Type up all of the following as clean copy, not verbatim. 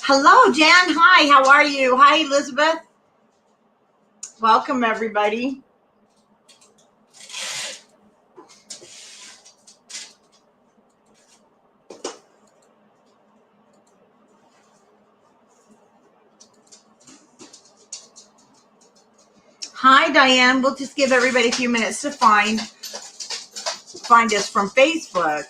Hello, Jan. Hi, how are you? Hi, Elizabeth. Welcome, everybody. Hi, Diane. We'll just give everybody a few minutes to find us from Facebook.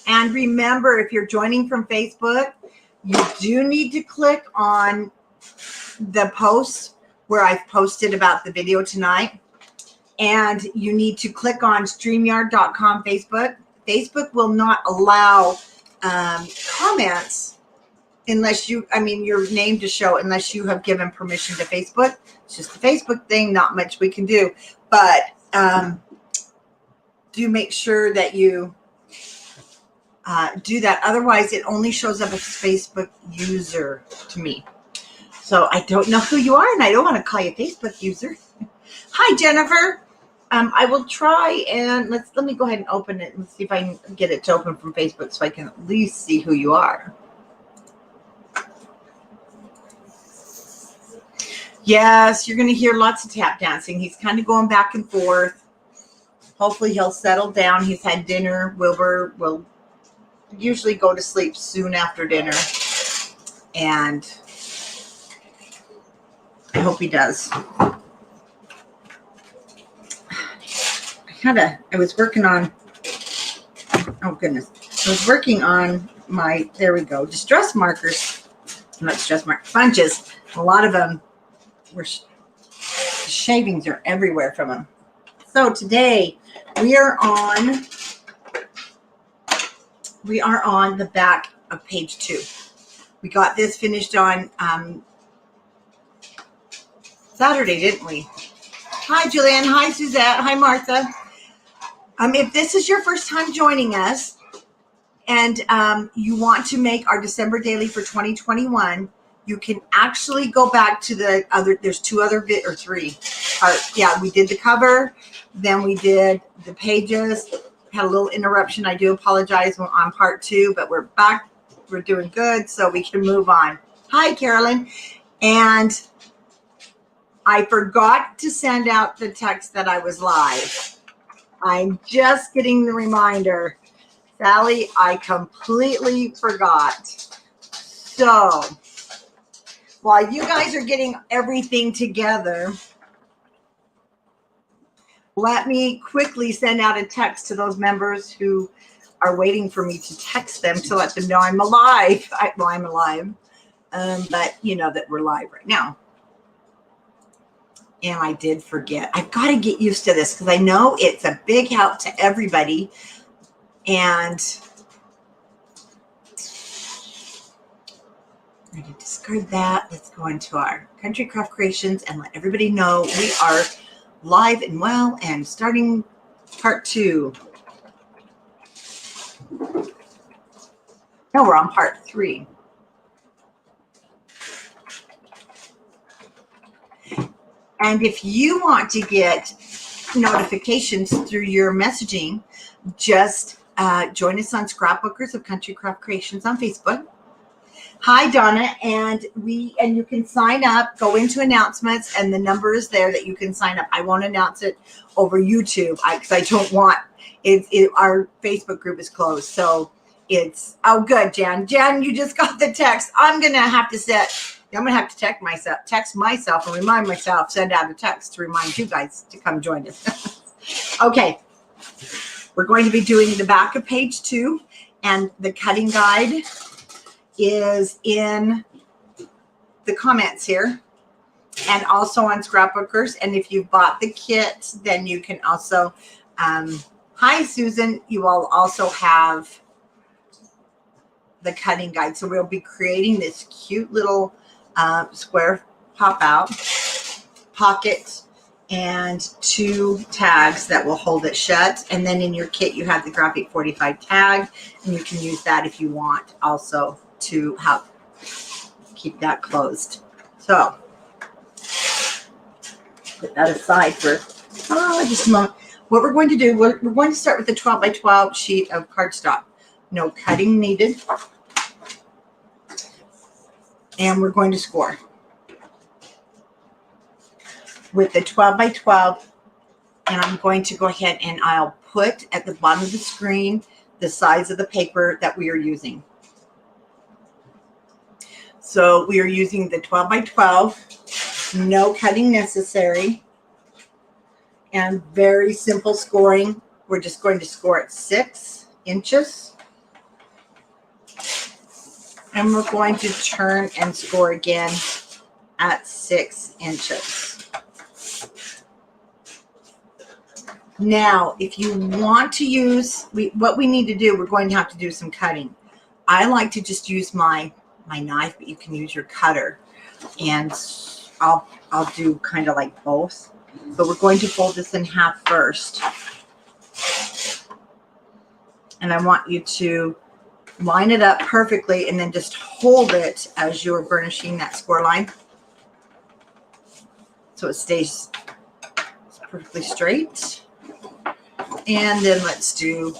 And remember, if you're joining from Facebook, you do need to click on the post where I've posted about the video tonight. And you need to click on StreamYard.com Facebook. Facebook will not allow comments unless your name to show unless you have given permission to Facebook. It's just a Facebook thing, not much we can do. But do make sure that you do that. Otherwise, it only shows up as Facebook user to me. So I don't know who you are, and I don't want to call you Facebook user. Hi, Jennifer. I will try and let me go ahead and open it and see if I can get it to open from Facebook so I can at least see who you are. Yes, you're going to hear lots of tap dancing. He's kind of going back and forth. Hopefully he'll settle down. He's had dinner. Wilbur will usually go to sleep soon after dinner. And I hope he does. I was working on, oh goodness. I was working on my, there we go, distress markers. Not distress markers, bunches. A lot of them were, shavings are everywhere from them. So today we are on the back of page 2. We got this finished on Saturday, didn't we? Hi, Julianne. Hi, Suzette. Hi, Martha. If this is your first time joining us and you want to make our December daily for 2021, you can actually go back to the other, there's 2 other or 3. Yeah, we did the cover, then we did the pages, had a little interruption. I do apologize on part 2, but we're back. We're doing good, so we can move on. Hi, Carolyn. And I forgot to send out the text that I was live. I'm just getting the reminder. Sally, I completely forgot. So while you guys are getting everything together, let me quickly send out a text to those members who are waiting for me to text them to let them know I'm alive. I'm alive, but you know that we're live right now. And I did forget. I've got to get used to this because I know it's a big help to everybody. And I'm going to discard that. Let's go into our Country Craft Creations and let everybody know we are live and well and starting part 2. No, we're on part 3. And if you want to get notifications through your messaging, just join us on Scrapbookers of Country Craft Creations on Facebook. Hi, Donna, and you can sign up, go into announcements, and the number is there that you can sign up. I won't announce it over YouTube because I don't want it. Our Facebook group is closed, so it's good. Jan, you just got the text. I'm gonna have to text myself and remind myself, send out a text to remind you guys to come join us. Okay, we're going to be doing the back of page 2, and the cutting guide is in the comments here and also on Scrapbookers. And if you bought the kit, then you can also Hi, Susan. You will also have the cutting guide. So we'll be creating this cute little square pop out pocket and 2 tags that will hold it shut. And then in your kit, you have the Graphic 45 tag, and you can use that if you want also to help keep that closed. So put that aside for just a moment. What we're going to do, we're going to start with the 12 by 12 sheet of cardstock. No cutting needed. And we're going to score with the 12 by 12. And I'm going to go ahead and I'll put at the bottom of the screen the size of the paper that we are using. So we are using the 12 by 12, no cutting necessary, and very simple scoring. We're just going to score at 6 inches. And we're going to turn and score again at 6 inches. Now, if you want to use, what we need to do, we're going to have to do some cutting. I like to just use my knife, but you can use your cutter. And I'll do kind of like both. But we're going to fold this in half first. And I want you to line it up perfectly and then just hold it as you're burnishing that score line. So it stays perfectly straight. And then let's do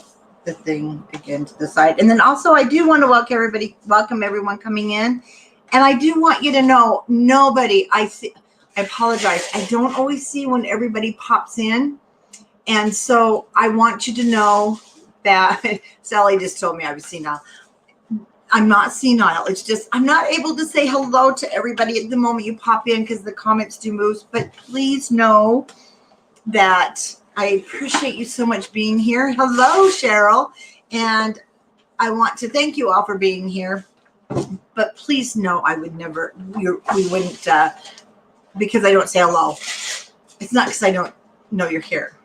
the thing again to the side. And then also I do want to welcome everyone coming in. And I do want you to know, I apologize. I don't always see when everybody pops in. And so I want you to know that Sally just told me I was senile. I'm not senile. It's just I'm not able to say hello to everybody at the moment you pop in because the comments do move. But please know that I appreciate you so much being here. Hello, Cheryl. And I want to thank you all for being here. But please know I would never, we wouldn't, because I don't say hello. It's not because I don't know you're here.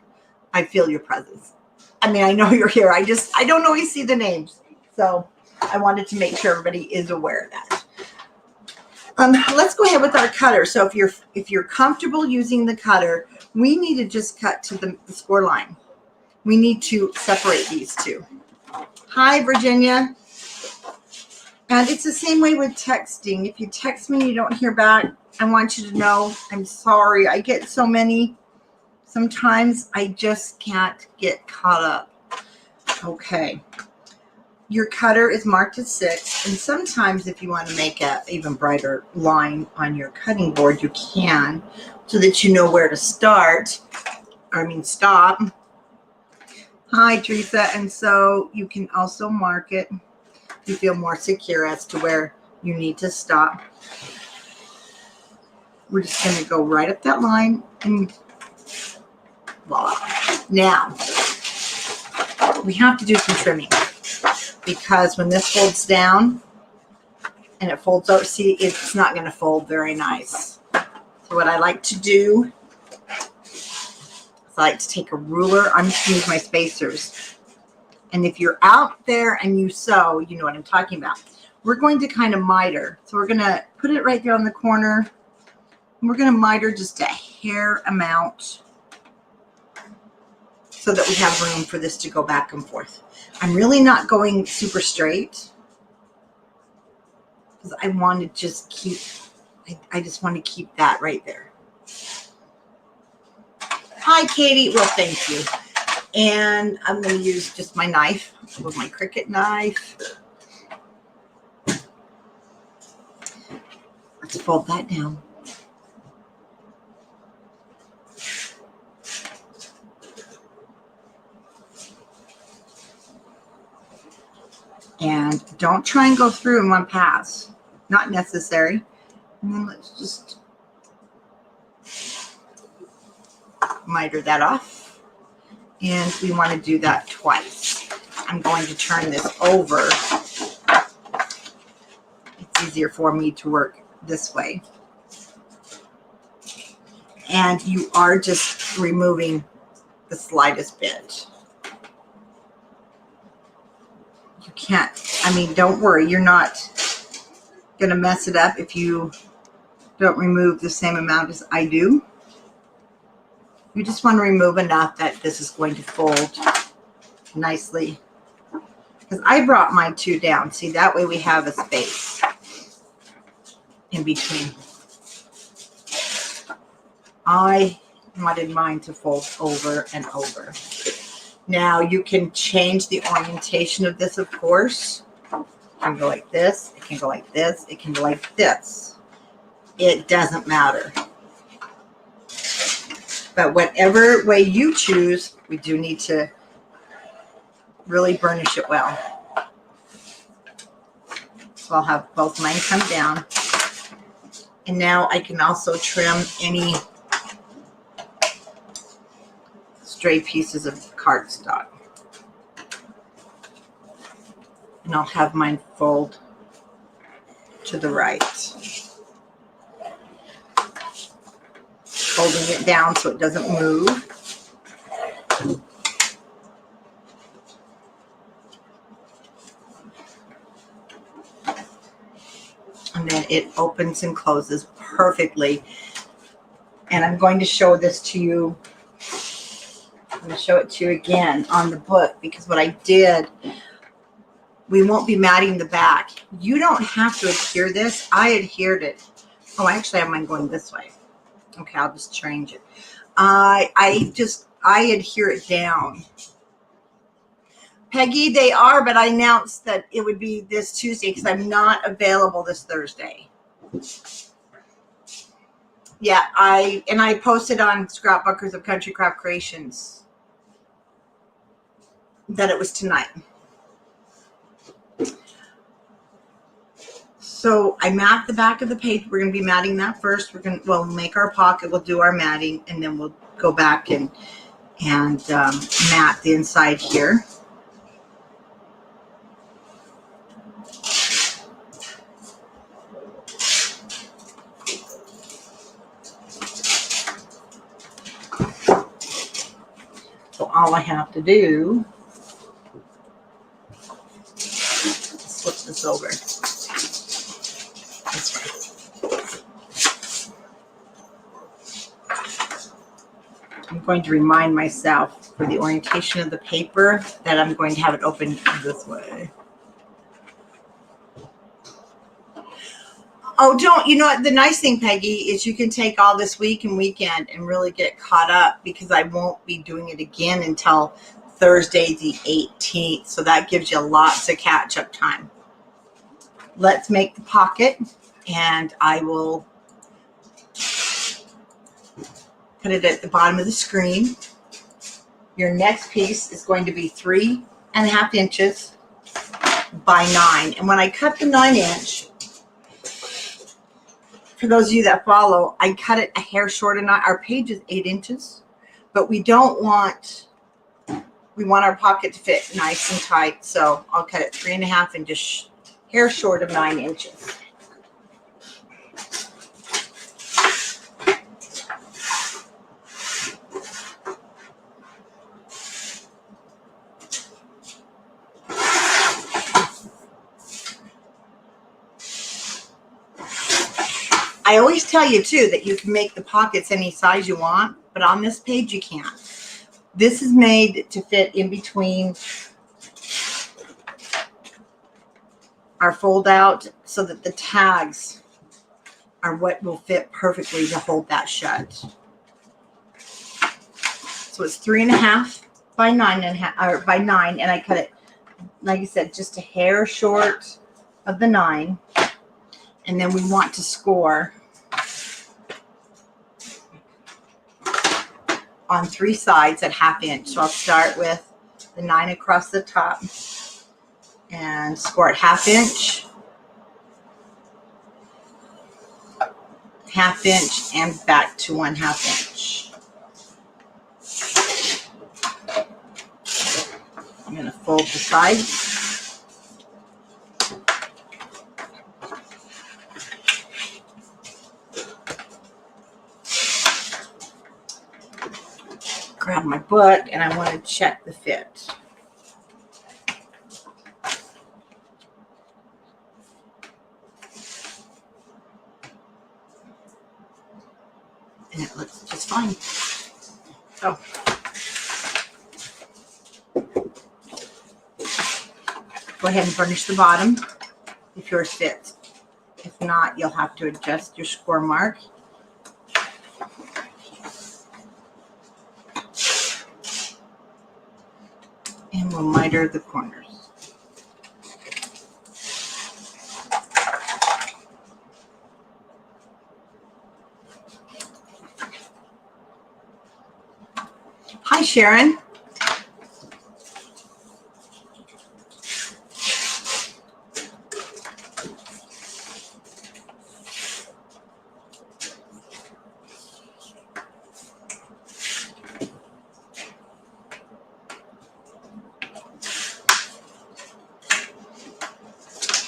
I feel your presence. I mean, I know you're here. I don't always see the names. So I wanted to make sure everybody is aware of that. Let's go ahead with our cutter. So if you're comfortable using the cutter, we need to just cut to the score line. We need to separate these two. Hi, Virginia. And it's the same way with texting. If you text me and you don't hear back, I want you to know I'm sorry. I get so many. Sometimes I just can't get caught up. Okay. Your cutter is marked at 6. And sometimes if you want to make an even brighter line on your cutting board, you can, so that you know where to start. Stop. Hi, Teresa. And so you can also mark it. You feel more secure as to where you need to stop. We're just going to go right up that line and voila. Now, we have to do some trimming because when this folds down and it folds out, see, it's not going to fold very nice. So what I like to do is I like to take a ruler. I'm just going to use my spacers. And if you're out there and you sew, you know what I'm talking about. We're going to kind of miter. So we're going to put it right there on the corner. And we're going to miter just a hair amount so that we have room for this to go back and forth. I'm really not going super straight because I want to just keep, I just want to keep that right there. Hi, Katie. Well, thank you. And I'm going to use just my knife with my Cricut knife. Let's fold that down. And don't try and go through in one pass. Not necessary. And then let's just miter that off. And we want to do that twice. I'm going to turn this over. It's easier for me to work this way. And you are just removing the slightest bit. you can't, I mean, don't worry. You're not going to mess it up if you don't remove the same amount as I do. You just want to remove enough that this is going to fold nicely. Because I brought mine 2 down. See, that way we have a space in between. I wanted mine to fold over and over. Now you can change the orientation of this, of course. It can go like this. It can go like this. It can go like this. It doesn't matter. But whatever way you choose, we do need to really burnish it well. So I'll have both mine come down. And now I can also trim any stray pieces of cardstock. And I'll have mine fold to the right. Holding it down so it doesn't move. And then it opens and closes perfectly. And I'm going to show this to you. I'm going to show it to you again on the book, because what I did, we won't be matting the back. You don't have to adhere this. I adhered it. Oh, I actually have mine going this way. Okay, I'll just change it. I adhere it down. Peggy, they are, but I announced that it would be this Tuesday because I'm not available this Thursday. Yeah, I posted on Scrapbookers of Country Craft Creations that it was tonight. So I mat the back of the page. We're going to be matting that first. We'll make our pocket. We'll do our matting, and then we'll go back and mat the inside here. So all I have to do is flip this over. I'm going to remind myself for the orientation of the paper that I'm going to have it open this way. Oh, you know what? The nice thing, Peggy, is you can take all this week and weekend and really get caught up, because I won't be doing it again until Thursday the 18th. So that gives you lots of catch-up time. Let's make the pocket, and I will put it at the bottom of the screen. Your next piece is going to be 3.5 inches by 9. And when I cut the 9-inch, for those of you that follow, I cut it a hair short of 9. Our page is 8 inches, but we want our pocket to fit nice and tight. So I'll cut it 3.5 and just hair short of 9 inches. I always tell you, too, that you can make the pockets any size you want, but on this page you can't. This is made to fit in between our fold out so that the tags are what will fit perfectly to hold that shut. So it's 3.5 by 9.5, or by 9, and I cut it, like I said, just a hair short of the 9. And then we want to score on 3 sides at 1/2 inch. So I'll start with the 9 across the top and score at 1/2 inch, 1/2 inch, and back to 1/2 inch. I'm going to fold the sides. Grab my book, and I want to check the fit. And it looks just fine. So go ahead and burnish the bottom if yours fits. If not, you'll have to adjust your score mark. And we'll miter the corners. Hi, Sharon.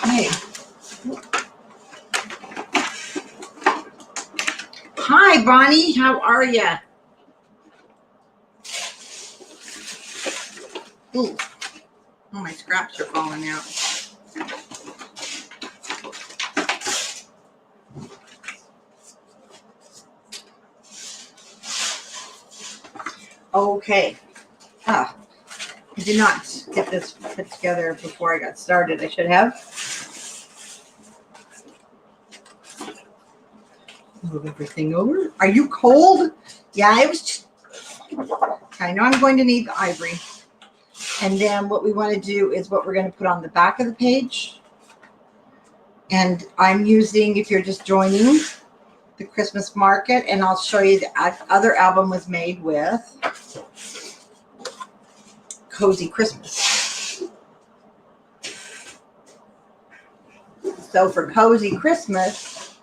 Hey. Hi, Bonnie. How are you? Ooh. Oh, my scraps are falling out. Okay. I did not get this put together before I got started. I should have. Move everything over. Are you cold? Yeah, it was. I know I'm going to need the ivory. And then what we want to do is what we're going to put on the back of the page. And I'm using, if you're just joining, the Christmas Market. And I'll show you the other album was made with Cozy Christmas. So for Cozy Christmas,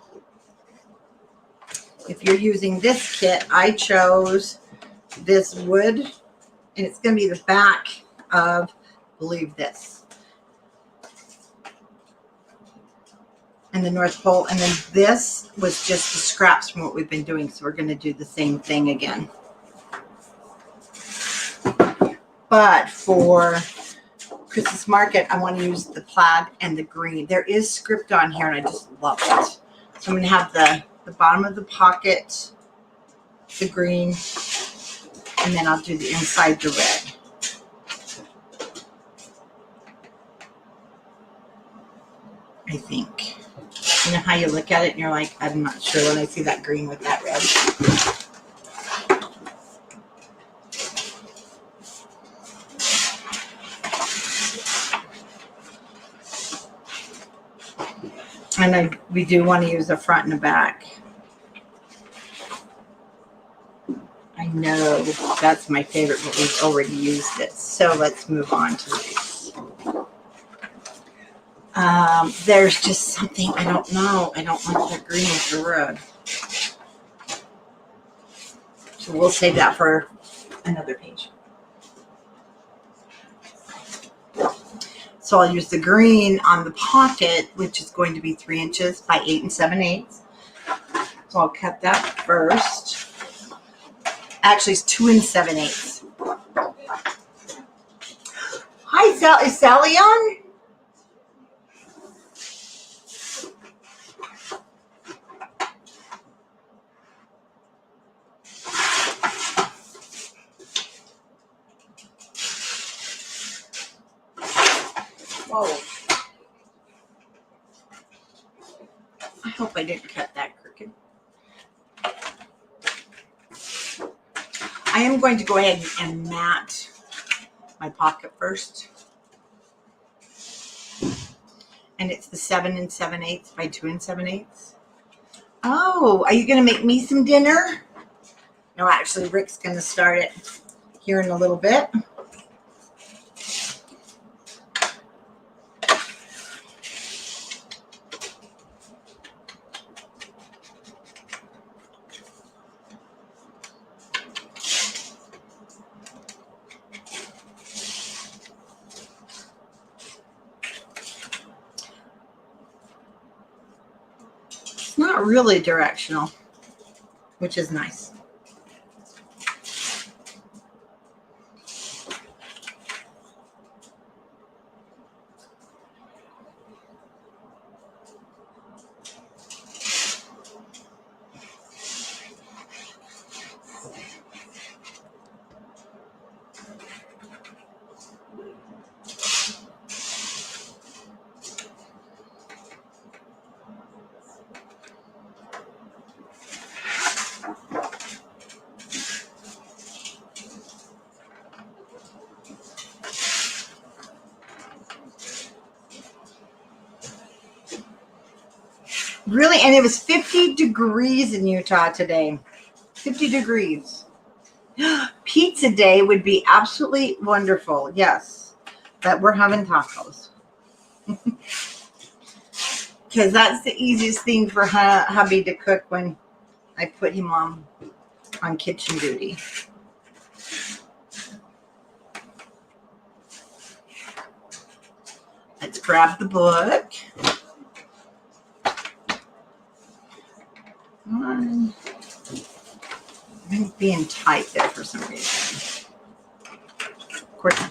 if you're using this kit, I chose this wood. And it's going to be the back of, I believe, this. And the North Pole. And then this was just the scraps from what we've been doing. So we're going to do the same thing again. But for Christmas Market, I want to use the plaid and the green. There is script on here, and I just love it. So I'm going to have the bottom of the pocket, the green, and then I'll do the inside, the red. I think. You know how you look at it and you're like, I'm not sure when I see that green with that red. And we do want to use the front and the back. I know that's my favorite, but we've already used it. So let's move on to these. There's just something, I don't know. I don't like the green with the red. So we'll save that for another page. So I'll use the green on the pocket, which is going to be 3 inches by 8 7/8. So I'll cut that first. Actually, it's 2 7/8. Hi, Sal. Is Sally on? Whoa. I hope I didn't cut that crooked. I am going to go ahead and mat my pocket first. And it's the 7 7/8 by 2 7/8. Oh, are you going to make me some dinner? No, actually, Rick's going to start it here in a little bit. It's not really directional, which is nice. Really? And it was 50 degrees in Utah today. 50 degrees. Pizza day would be absolutely wonderful. Yes. But we're having tacos. Because that's the easiest thing for hubby to cook when I put him on kitchen duty. Let's grab the book. I'm being tight there for some reason. Of course, I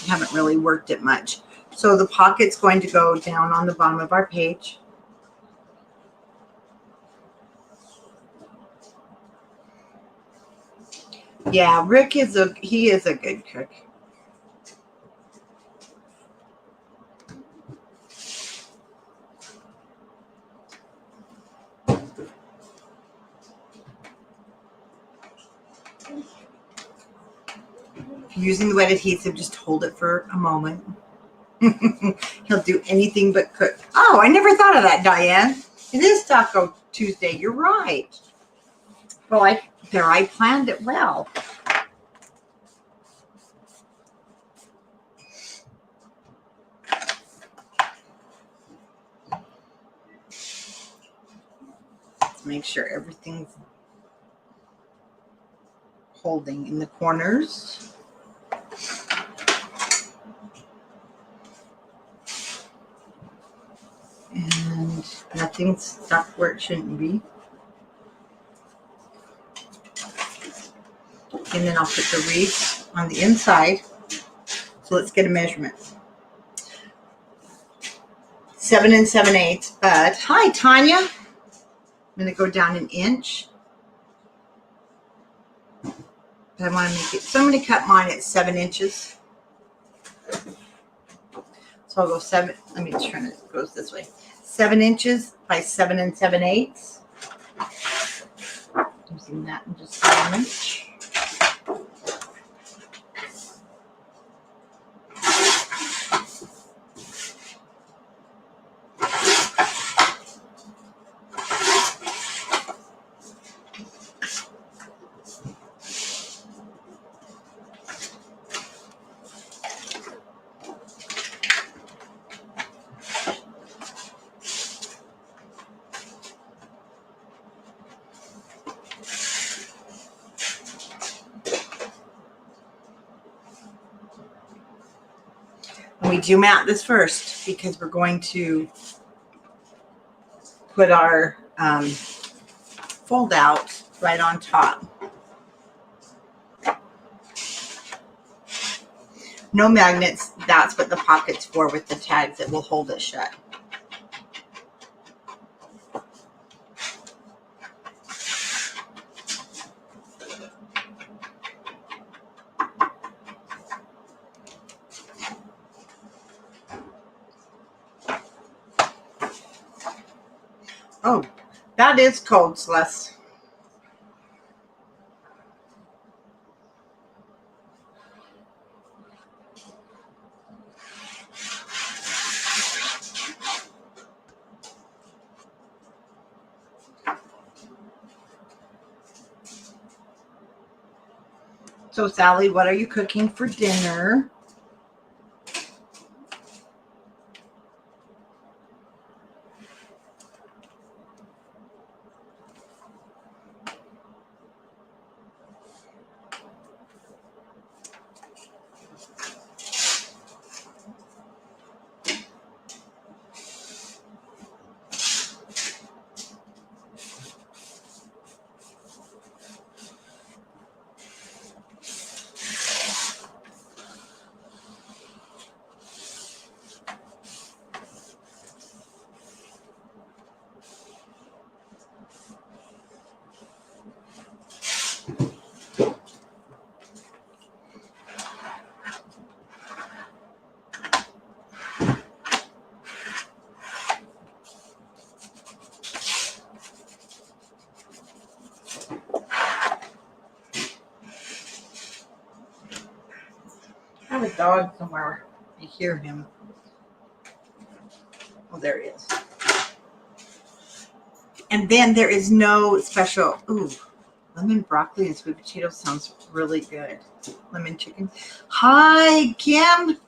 haven't really worked it much. So the pocket's going to go down on the bottom of our page. Yeah, Rick is a good cook. If you're using the wet adhesive, just hold it for a moment. He'll do anything but cook. Oh, I never thought of that, Diane. It is Taco Tuesday. You're right. Well, I planned it well. Let's make sure everything's holding in the corners. And nothing's stuck where it shouldn't be. And then I'll put the wreath on the inside. So let's get a measurement. 7 7/8. But hi, Tanya. I'm going to go down an inch. But I want to make it. So I'm going to cut mine at 7 inches. So I'll go 7. Let me turn it. It goes this way. 7 inches by 7 7/8. Using that in just a moment. We do mat this first because we're going to put our fold out right on top. No magnets. That's what the pocket's for, with the tags that will hold it shut. Oh, that is cold, Celeste. So, Sally, what are you cooking for dinner? I have a dog somewhere. I hear him. Oh, there he is. And then there is no special, ooh, lemon broccoli and sweet potato sounds really good. Lemon chicken. Hi, Kim.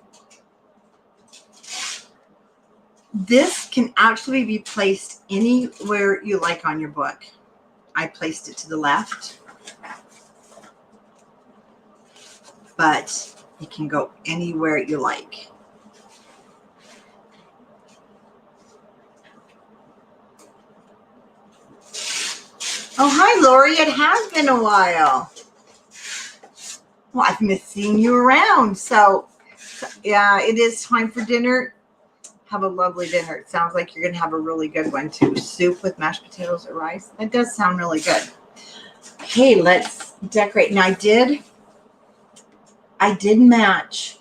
This can actually be placed anywhere you like on your book. I placed it to the left, but it can go anywhere you like. Oh, hi, Lori. It has been a while. Well, I've missed seeing you around. So, yeah, it is time for dinner. Have a lovely dinner. It sounds like you're going to have a really good one, too. Soup with mashed potatoes or rice. That does sound really good. Okay, let's decorate. Now, I did match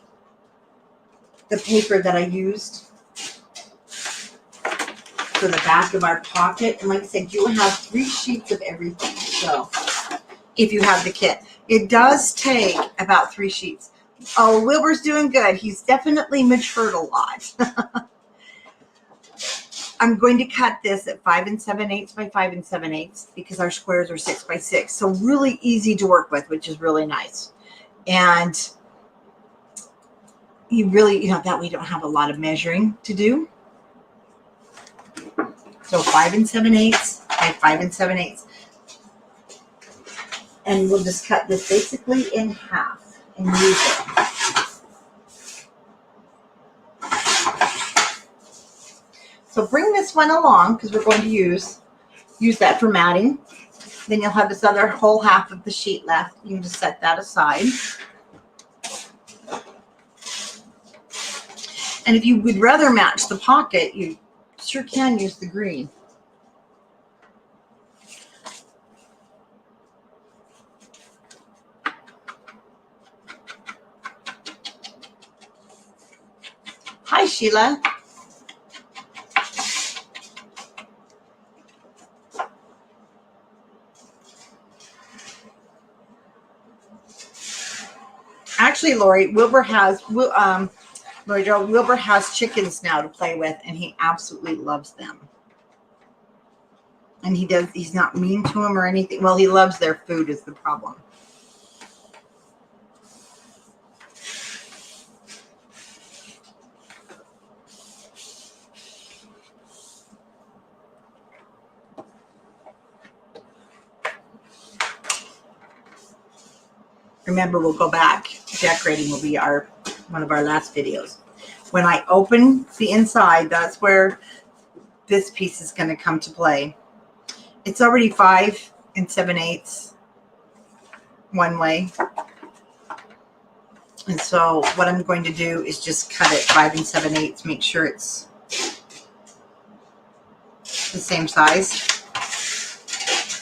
the paper that I used for the back of our pocket. And like I said, you have 3 sheets of everything. So if you have the kit, it does take about 3 sheets. Oh, Wilbur's doing good. He's definitely matured a lot. I'm going to cut this at 5 7/8 by 5 7/8 because our squares are 6 by 6. So really easy to work with, which is really nice. And you really, that way you don't have a lot of measuring to do. So 5 7/8 by 5 7/8. And we'll just cut this basically in half and use it. So bring this one along because we're going to use that for matting. Then you'll have this other whole half of the sheet left. You can just set that aside. And if you would rather match the pocket, you sure can use the green. Hi, Sheila. Actually, Lori, Wilbur has chickens now to play with, and he absolutely loves them. And he's not mean to them or anything. Well, he loves their food is the problem. Remember, we'll go back. Decorating will be one of our last videos. When I open the inside, that's where this piece is going to come to play. It's already 5 7/8 one way. And so what I'm going to do is just cut it 5 7/8, make sure it's the same size.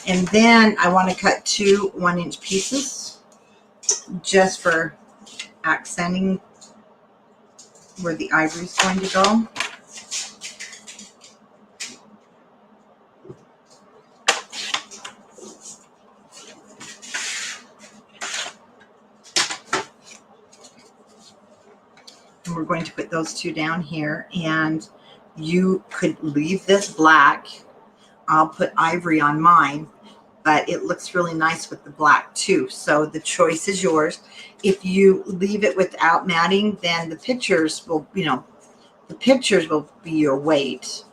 And then I want to cut 2 1-inch pieces just for accenting where the ivory is going to go. And we're going to put those 2 down here, and you could leave this black. I'll put ivory on mine, but it looks really nice with the black too. So the choice is yours. If you leave it without matting, then the pictures will, be your weight.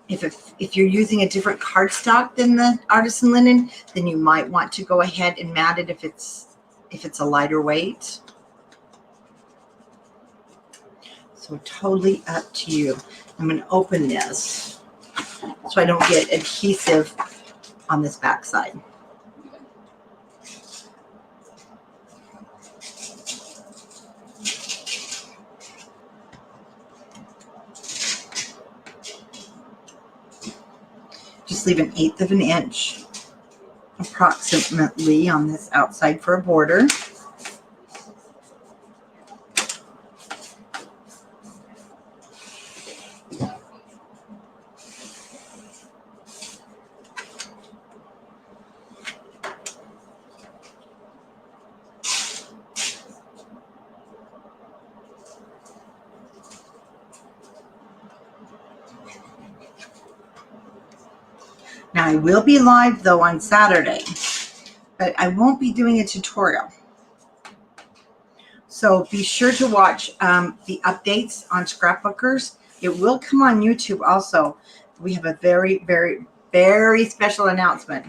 If you're using a different cardstock than the artisan linen, then you might want to go ahead and mat it if it's a lighter weight. So totally up to you. I'm going to open this so I don't get adhesive on this back side. Just leave 1/8 of an inch approximately on this outside for a border. Now I will be live though on Saturday, but I won't be doing a tutorial. So be sure to watch the updates on Scrapbookers. It will come on YouTube also. We have a very, very, very special announcement.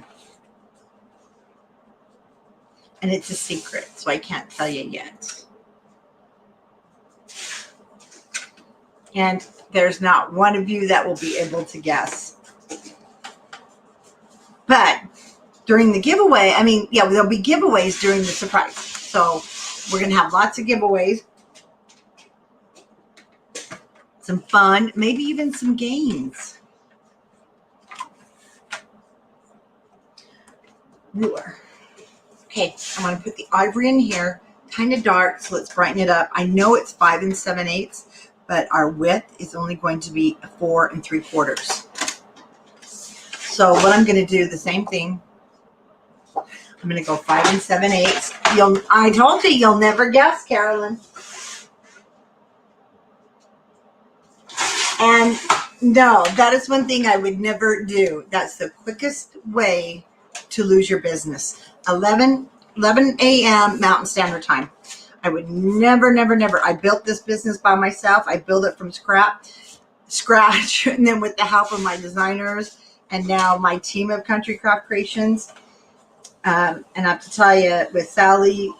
And it's a secret, so I can't tell you yet. And there's not one of you that will be able to guess. But during the giveaway, there'll be giveaways during the surprise. So we're going to have lots of giveaways. Some fun, maybe even some games. Ruler. Okay, I'm going to put the ivory in here, kind of dark, so let's brighten it up. I know it's 5 7/8, but our width is only going to be 4 3/4. So what I'm going to do, the same thing. I'm going to go 5 7/8. I told you, you'll never guess, Carolyn. And no, that is one thing I would never do. That's the quickest way to lose your business. 11 a.m. Mountain Standard Time. I would never. I built this business by myself. I built it from scratch, and then with the help of my designers, and now my team of Country Craft Creations. And I have to tell you, with Sally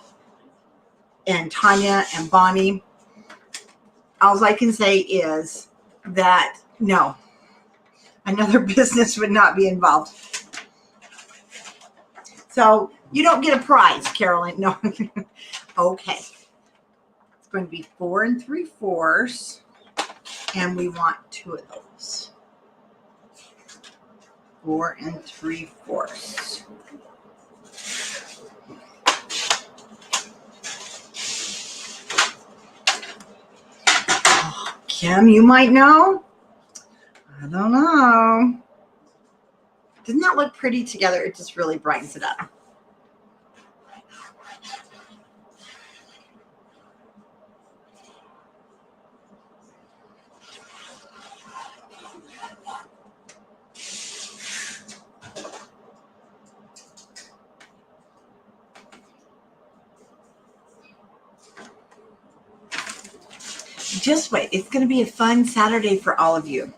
and Tanya and Bonnie, all I can say is that no, another business would not be involved. So you don't get a prize, Carolyn. No. Okay. It's going to be 4 3/4, and we want 2 of those. 4 3/4. Kim, you might know. I don't know. Doesn't that look pretty together? It just really brightens it up. Just wait. It's going to be a fun Saturday for all of you.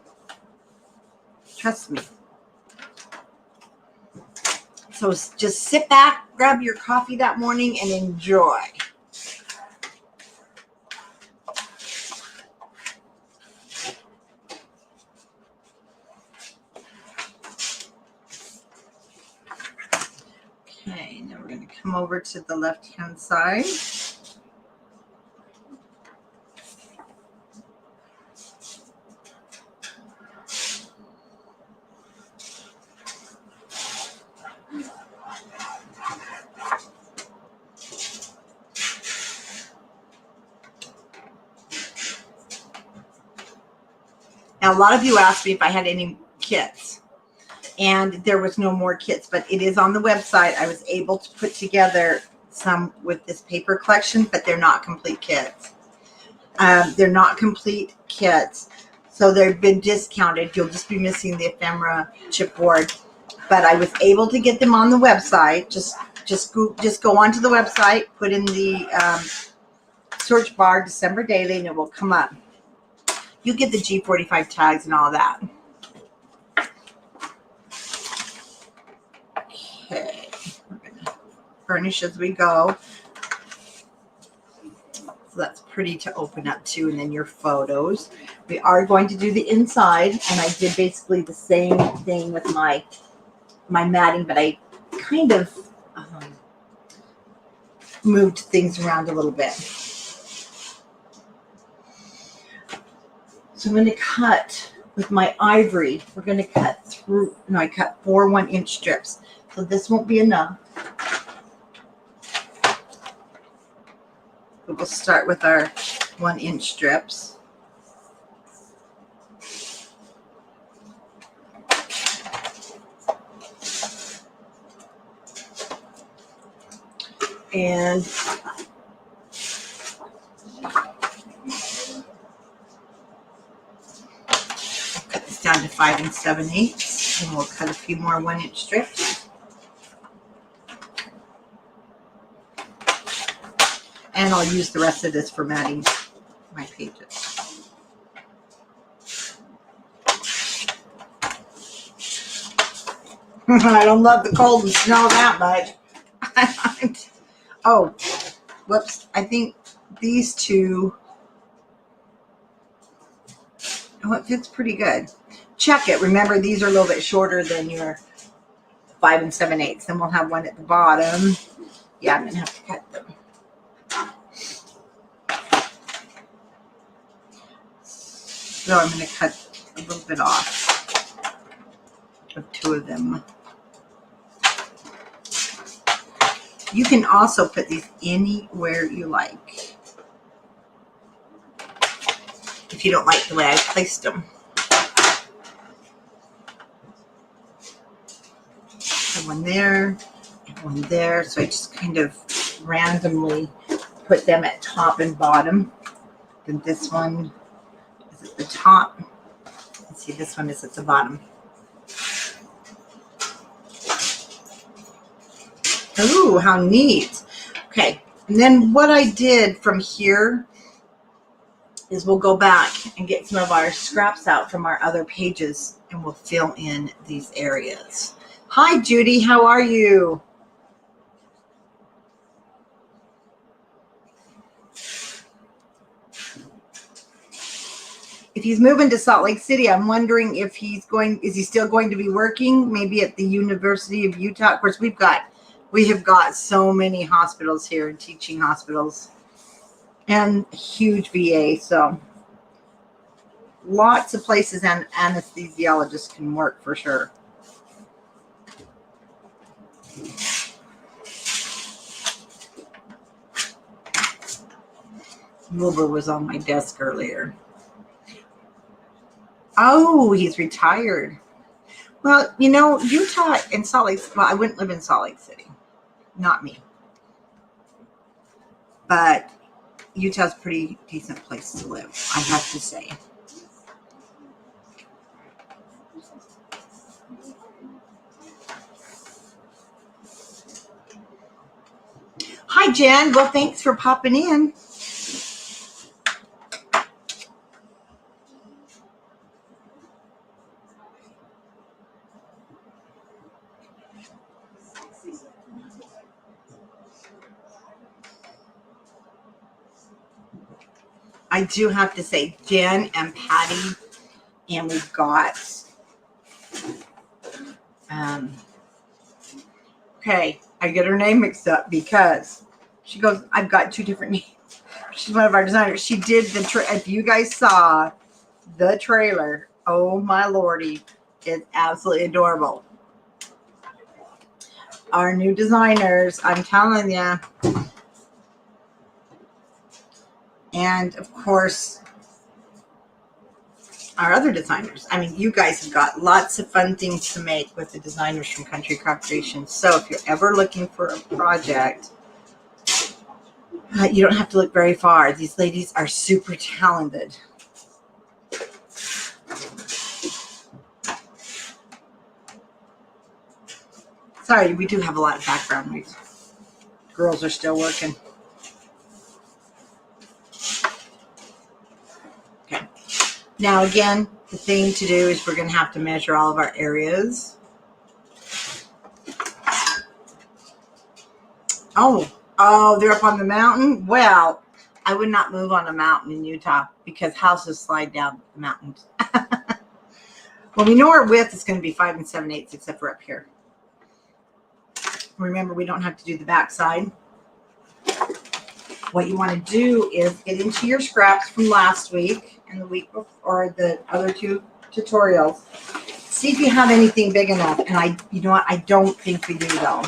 Trust me. So just sit back, grab your coffee that morning, and enjoy. Okay, now we're going to come over to the left-hand side. Now, a lot of you asked me if I had any kits, and there was no more kits, but it is on the website. I was able to put together some with this paper collection, but they're not complete kits. They're not complete kits, so they've been discounted. You'll just be missing the ephemera chipboard, but I was able to get them on the website. Just go onto the website, put in the search bar December Daily, and it will come up. You get the G45 tags and all that. Okay, we're going to furnish as we go. So that's pretty to open up too, and then your photos. We are going to do the inside, and I did basically the same thing with my matting, but I kind of moved things around a little bit. So I'm going to cut with my ivory. We're going to cut through, no, I cut 4 1-inch strips. So this won't be enough. But we'll start with our 1-inch strips. And down to 5 7/8. And we'll cut a few more 1-inch strips. And I'll use the rest of this for matting my pages. I don't love the cold and snow that much. Oh, whoops. I think these two, oh, it fits pretty good. Check it. Remember, these are a little bit shorter than your 5 7/8. Then we'll have one at the bottom. Yeah, I'm going to have to cut them. So I'm going to cut a little bit off of 2 of them. You can also put these anywhere you like if you don't like the way I placed them. One there, and one there. So I just kind of randomly put them at top and bottom. Then this one is at the top. Let's see, this one is at the bottom. Ooh, how neat. Okay, and then what I did from here is we'll go back and get some of our scraps out from our other pages and we'll fill in these areas. Hi, Judy. How are you? If he's moving to Salt Lake City, I'm wondering if is he still going to be working? Maybe at the University of Utah. Of course, we have got so many hospitals here, teaching hospitals, and huge VA. So lots of places and anesthesiologists can work for sure. Wilbur was on my desk earlier. Oh, he's retired. Well, you know, Utah and Salt Lake, well, I wouldn't live in Salt Lake City. Not me. But Utah's a pretty decent place to live, I have to say. Hi, Jen. Well, thanks for popping in. I do have to say, Jen and Patty, and we've got, okay, I get her name mixed up because she goes, I've got 2 different names. She's one of our designers. She did if you guys saw the trailer, oh my lordy, it's absolutely adorable. Our new designers, I'm telling you. And of course, our other designers. I mean, you guys have got lots of fun things to make with the designers from Country Craft Creations. So if you're ever looking for a project, you don't have to look very far. These ladies are super talented. Sorry, we do have a lot of background noise. Girls are still working. Okay. Now again, the thing to do is we're going to have to measure all of our areas. Oh, they're up on the mountain? Well, I would not move on a mountain in Utah because houses slide down the mountains. Well, we know our width is going to be 5 7/8 except for up here. Remember, we don't have to do the back side. What you want to do is get into your scraps from last week and the week before, or the other 2 tutorials. See if you have anything big enough. And you know what? I don't think we do though.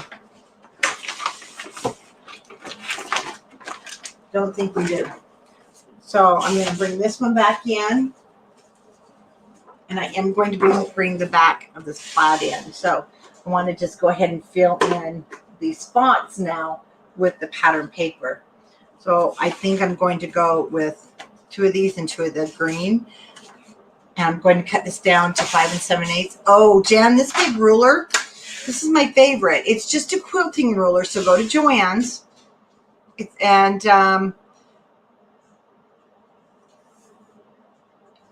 Don't think we do. So I'm going to bring this one back in. And I am going to bring the back of this plaid in. So I want to just go ahead and fill in these spots now with the pattern paper. So I think I'm going to go with 2 of these and 2 of the green. And I'm going to cut this down to 5 7/8. Oh, Jan, this big ruler, this is my favorite. It's just a quilting ruler, so go to Joann's.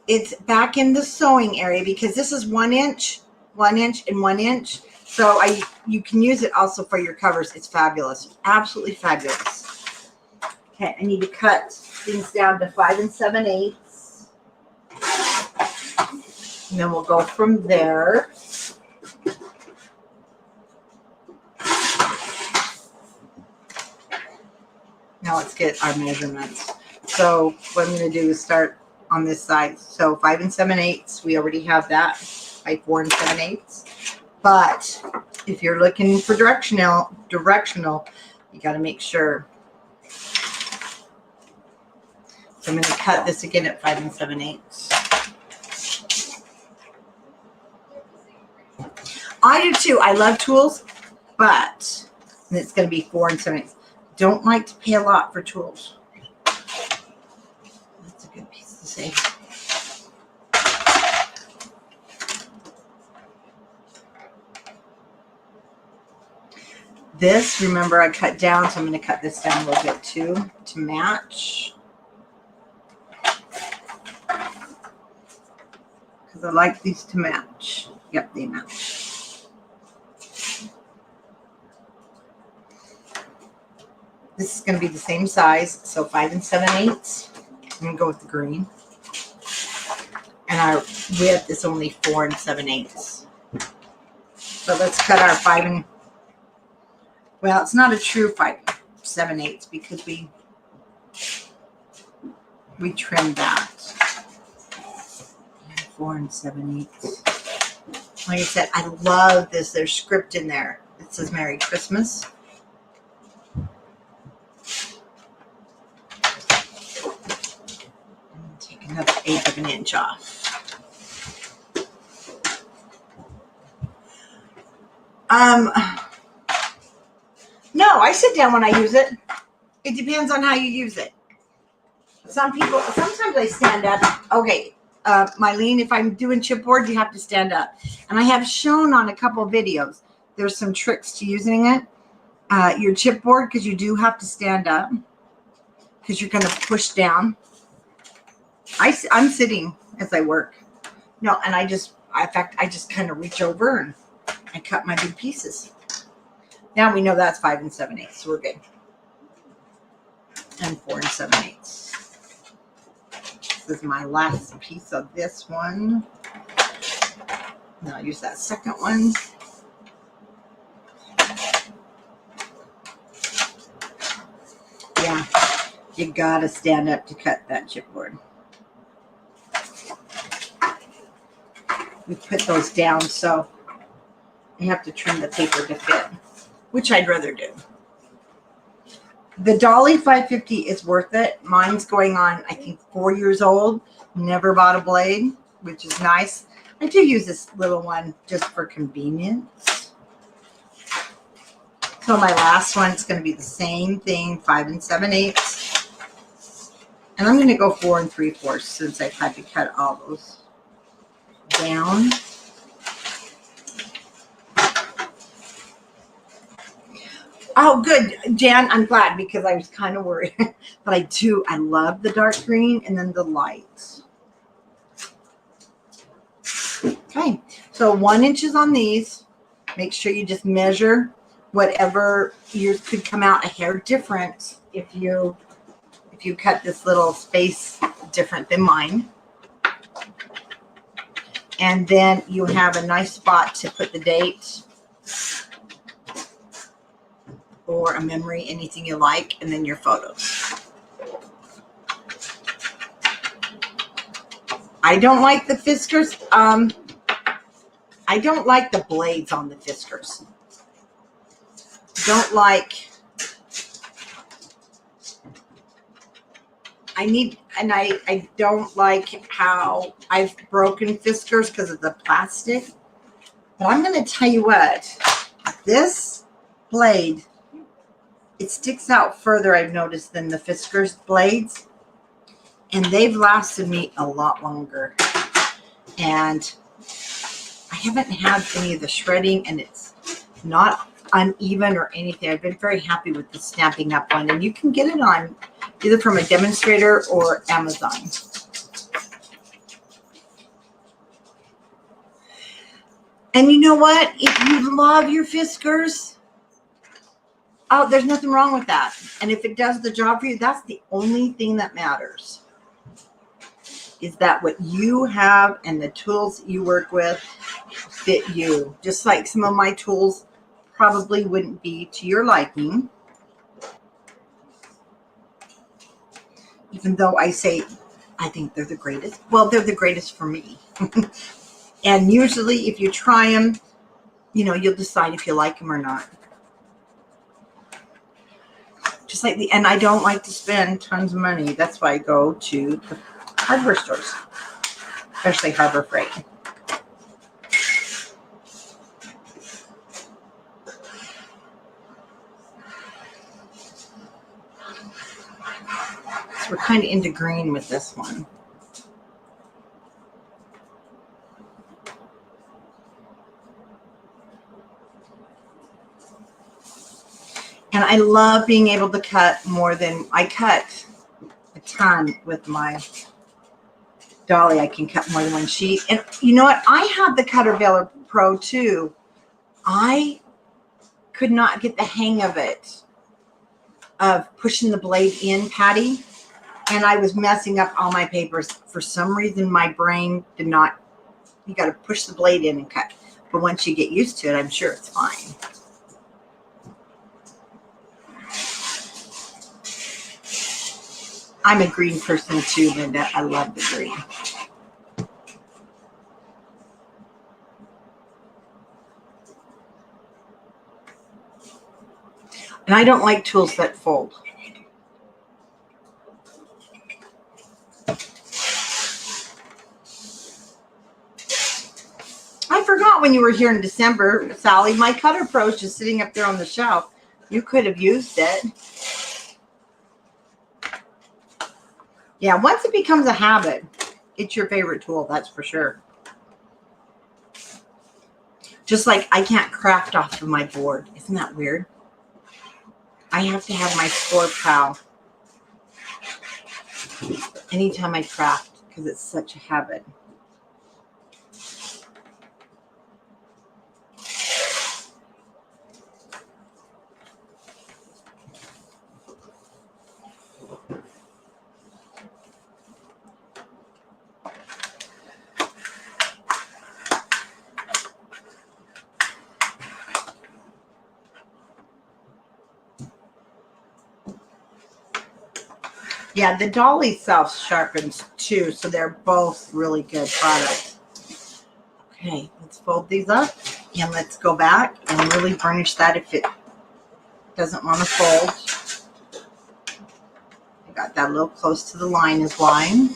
It's back in the sewing area because this is 1 inch, 1 inch, and 1 inch. So you can use it also for your covers. It's fabulous, absolutely fabulous. Okay, I need to cut things down to 5 7/8. And then we'll go from there. Now let's get our measurements. So what I'm going to do is start on this side. So 5 7/8, we already have that by 4 7/8. But if you're looking for directional, you got to make sure. So I'm going to cut this again at 5 7/8. I do too. I love tools, but it's going to be 4 7/8. Don't like to pay a lot for tools. That's a good piece to say. This, remember, I cut down, so I'm going to cut this down a little bit too to match. Because I like these to match. Yep, they match. This is going to be the same size, so 5 7/8. I'm going to go with the green. And our width is only 4 7/8. So let's cut our 5 and, well, it's not a true 5 7/8 because we trimmed that. 4 7/8. Like I said, I love this. There's script in there. It says Merry Christmas. Another 1/8 of an inch off. No, I sit down when I use it. It depends on how you use it. Sometimes I stand up. Okay, Mylene, if I'm doing chipboard, you have to stand up. And I have shown on a couple of videos, there's some tricks to using it. Your chipboard, because you do have to stand up because you're going to push down. I'm sitting as I work. No, and in fact, I just kind of reach over and I cut my big pieces. Now we know that's 5 7/8, so we're good. And 4 7/8. This is my last piece of this one. Now I'll use that second one. Yeah, you gotta stand up to cut that chipboard. We put those down, so you have to trim the paper to fit, which I'd rather do. The Dolly 550 is worth it. Mine's going on, I think, 4 years old. Never bought a blade, which is nice. I do use this little one just for convenience. So my last one is going to be the same thing, 5 7/8. And I'm going to go 4 3/4 since I've had to cut all those down. Oh, good, Jan. I'm glad because I was kind of worried. But I love the dark green and then the light. Okay, so 1 inch is on these. Make sure you just measure whatever. Yours could come out a hair different if you cut this little space different than mine. And then you have a nice spot to put the date or a memory, anything you like, and then your photos. I don't like the Fiskars. I don't like the blades on the Fiskars. Don't like. I don't like how I've broken Fiskars because of the plastic. But I'm going to tell you what, this blade, it sticks out further, I've noticed, than the Fiskars blades. And they've lasted me a lot longer. And I haven't had any of the shredding, and it's not uneven or anything. I've been very happy with the Stampin' Up! One, and you can get it on either from a demonstrator or Amazon. And you know what? If you love your Fiskars, oh, there's nothing wrong with that. And if it does the job for you, that's the only thing that matters. Is that what you have and the tools you work with fit you. Just like some of my tools probably wouldn't be to your liking. Even though I say I think they're the greatest. Well, they're the greatest for me. And usually if you try them, you'll decide if you like them or not. Just like and I don't like to spend tons of money. That's why I go to the hardware stores, especially Harbor Freight. So we're kind of into green with this one. And I love being able to cut more than I cut a ton with my dolly. I can cut more than one sheet. And you know what? I have the Cutter Velar Pro too. I could not get the hang of it, of pushing the blade in, Patty. And I was messing up all my papers. For some reason, my brain did not. You got to push the blade in and cut. But once you get used to it, I'm sure it's fine. I'm a green person too, Linda. I love the green. And I don't like tools that fold. I forgot when you were here in December, Sally, my Cutter Pro is just sitting up there on the shelf. You could have used it. Yeah, once it becomes a habit, it's your favorite tool, that's for sure. Just like I can't craft off of my board. Isn't that weird? I have to have my Score Pal anytime I craft because it's such a habit. Yeah, the dolly self sharpens too, so they're both really good products. Okay, let's fold these up and let's go back and really burnish that if it doesn't want to fold. I got that a little close to the line is why.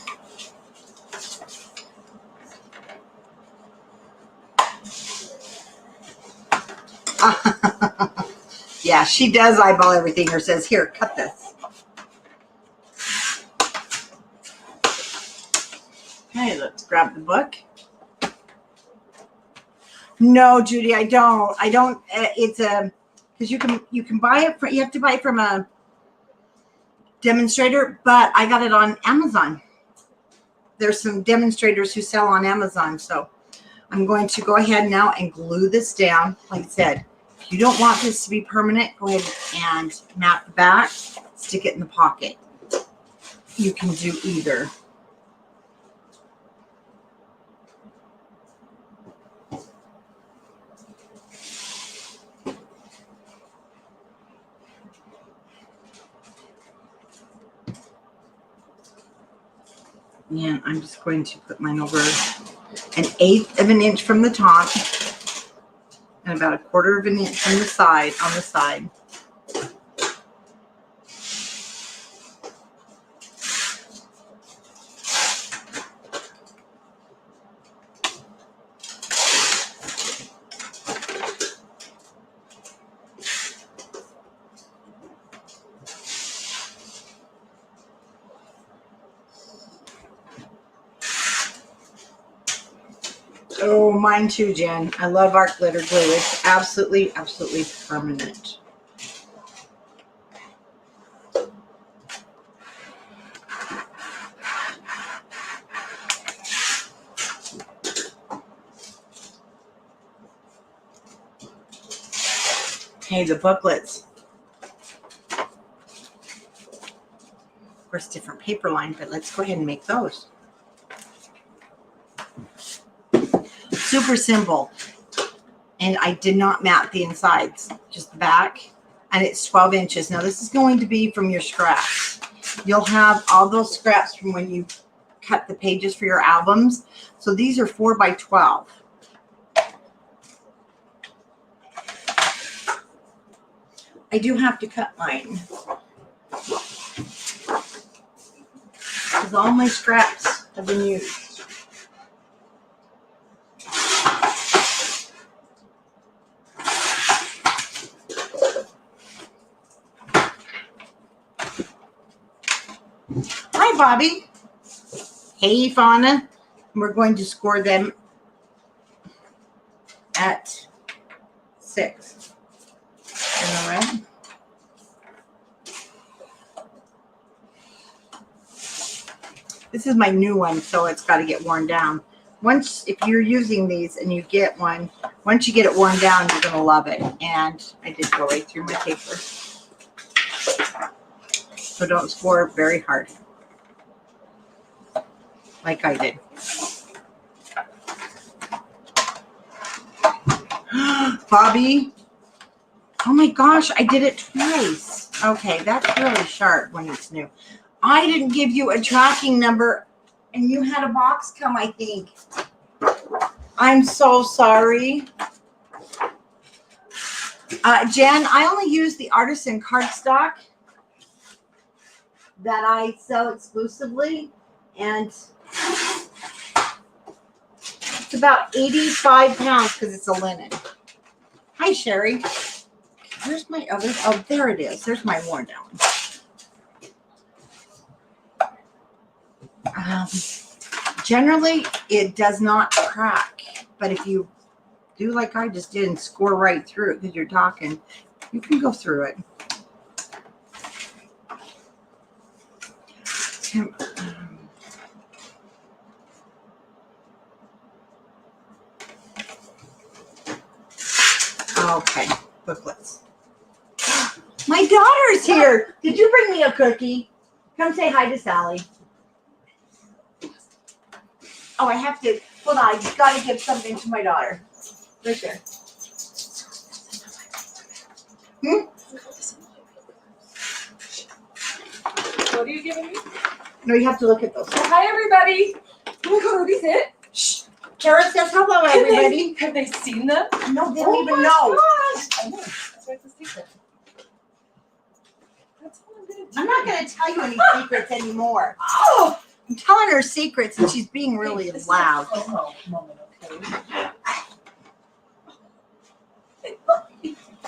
Yeah, she does eyeball everything or says, here, cut this. Okay, let's grab the book. No, Judy, I don't. It's because you can buy it. You have to buy it from a demonstrator, but I got it on Amazon. There's some demonstrators who sell on Amazon, so I'm going to go ahead now and glue this down. Like I said, if you don't want this to be permanent, go ahead and mat the back, stick it in the pocket. You can do either. And I'm just going to put mine over 1/8 of an inch from the top and about 1/4 of an inch from the side, on the side. Oh, mine too, Jen. I love art glitter glue. It's absolutely, absolutely permanent. Okay, the booklets. Of course, different paper line, but let's go ahead and make those. Super simple. And I did not mat the insides, just the back. And it's 12 inches. Now, this is going to be from your scraps. You'll have all those scraps from when you cut the pages for your albums. So these are 4 by 12. I do have to cut mine, because all my scraps have been used. Hi, Bobby. Hey, Fauna. We're going to score them at 6. All right. This is my new one, so it's got to get worn down. Once, if you're using these and you get one, once you get it worn down, you're going to love it. And I did go right through my paper. So don't score very hard, like I did. Bobby. Oh my gosh, I did it twice. Okay, that's really sharp when it's new. I didn't give you a tracking number, and you had a box come, I think. I'm so sorry. Jen, I only use the artisan cardstock that I sell exclusively, and it's about 85 pounds because it's a linen. Hi, Sherry. Where's my other? Oh, there it is. There's my worn down one. Generally, it does not crack, but if you do like I just did and score right through it because you're talking, you can go through it. Okay, booklets. My daughter's here. Did you bring me a cookie? Come say hi to Sally. Oh, I have to. Hold on. I got to give something to my daughter. Right there. What are you giving me? No, you have to look at those. Hi, everybody. Oh my God, Ruby's it. Shh. Kara says hello, everybody. Have they seen them? No, they don't even know. Gosh. I know. That's why it's a secret. That's all I'm going to do. I'm not going to tell you any secrets anymore. Oh! I'm telling her secrets, and she's being really This is loud. a FOMO moment, okay?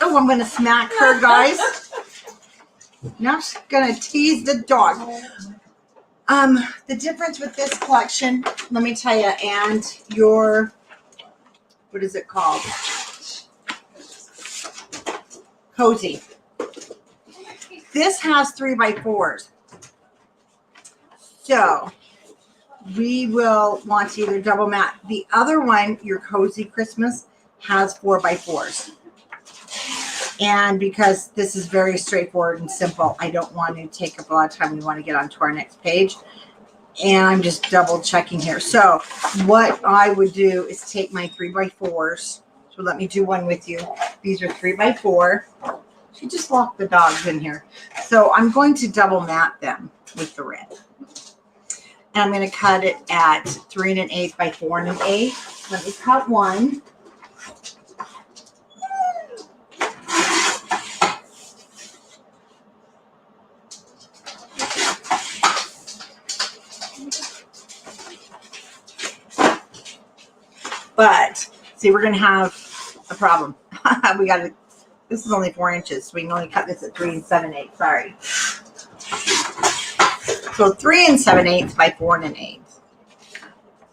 Oh, I'm going to smack her, guys. Now she's going to tease the dog. The difference with this collection, let me tell you, and your, what is it called? Cozy. This has 3x4s. So we will want to either double mat. The other one, your Cozy Christmas, has 4x4s. And because this is very straightforward and simple, I don't want to take up a lot of time. We want to get on to our next page. And I'm just double checking here. So what I would do is take my 3x4s. So let me do one with you. These are 3x4. She just locked the dogs in here. So I'm going to double mat them with the red. And I'm going to cut it at 3 1/8 by 4 1/8. Let me cut one. But see, we're going to have a problem. We got to, this is only 4 inches, so we can only cut this at 3 7/8. Sorry. So 3 7/8 by 4 1/8.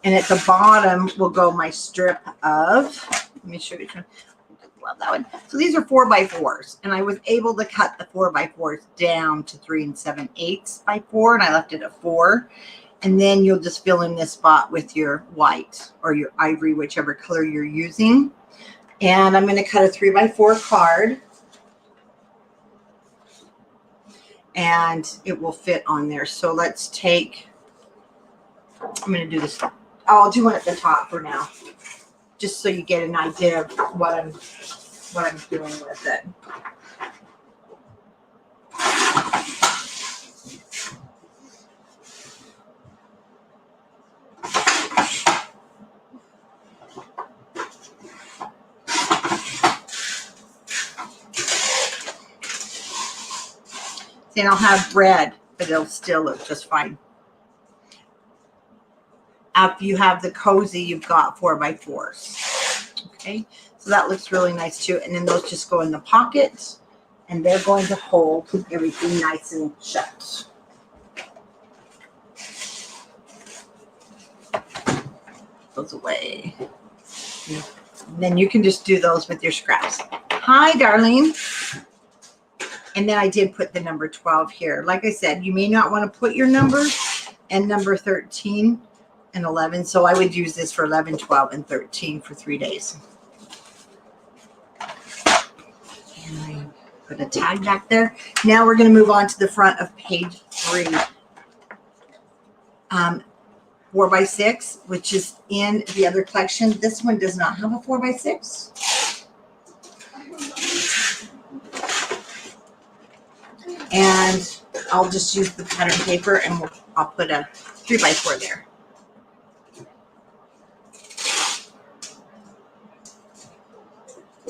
And at the bottom will go my strip of, let me show you. Love that one. So these are 4x4s, and I was able to cut the 4x4s down to 3 7/8 by 4, and I left it at 4. And then you'll just fill in this spot with your white or your ivory, whichever color you're using. And I'm going to cut a 3x4 card, and it will fit on there. So let's take, I'm going to do this. I'll do one at the top for now, just so you get an idea of what I'm doing with it. Then I'll have red, but it'll still look just fine. After you have the cozy, you've got 4x4s. Okay, so that looks really nice too. And then those just go in the pocket, and they're going to hold everything nice and shut. Those away. And then you can just do those with your scraps. Hi, darling. And then I did put the number 12 here. Like I said, you may not want to put your numbers and number 13 and 11. So I would use this for 11, 12, and 13 for 3 days. And I put a tag back there. Now we're going to move on to the front of page 3. 4x6, which is in the other collection. This one does not have a 4x6. And I'll just use the pattern paper, and I'll put a 3x4 there.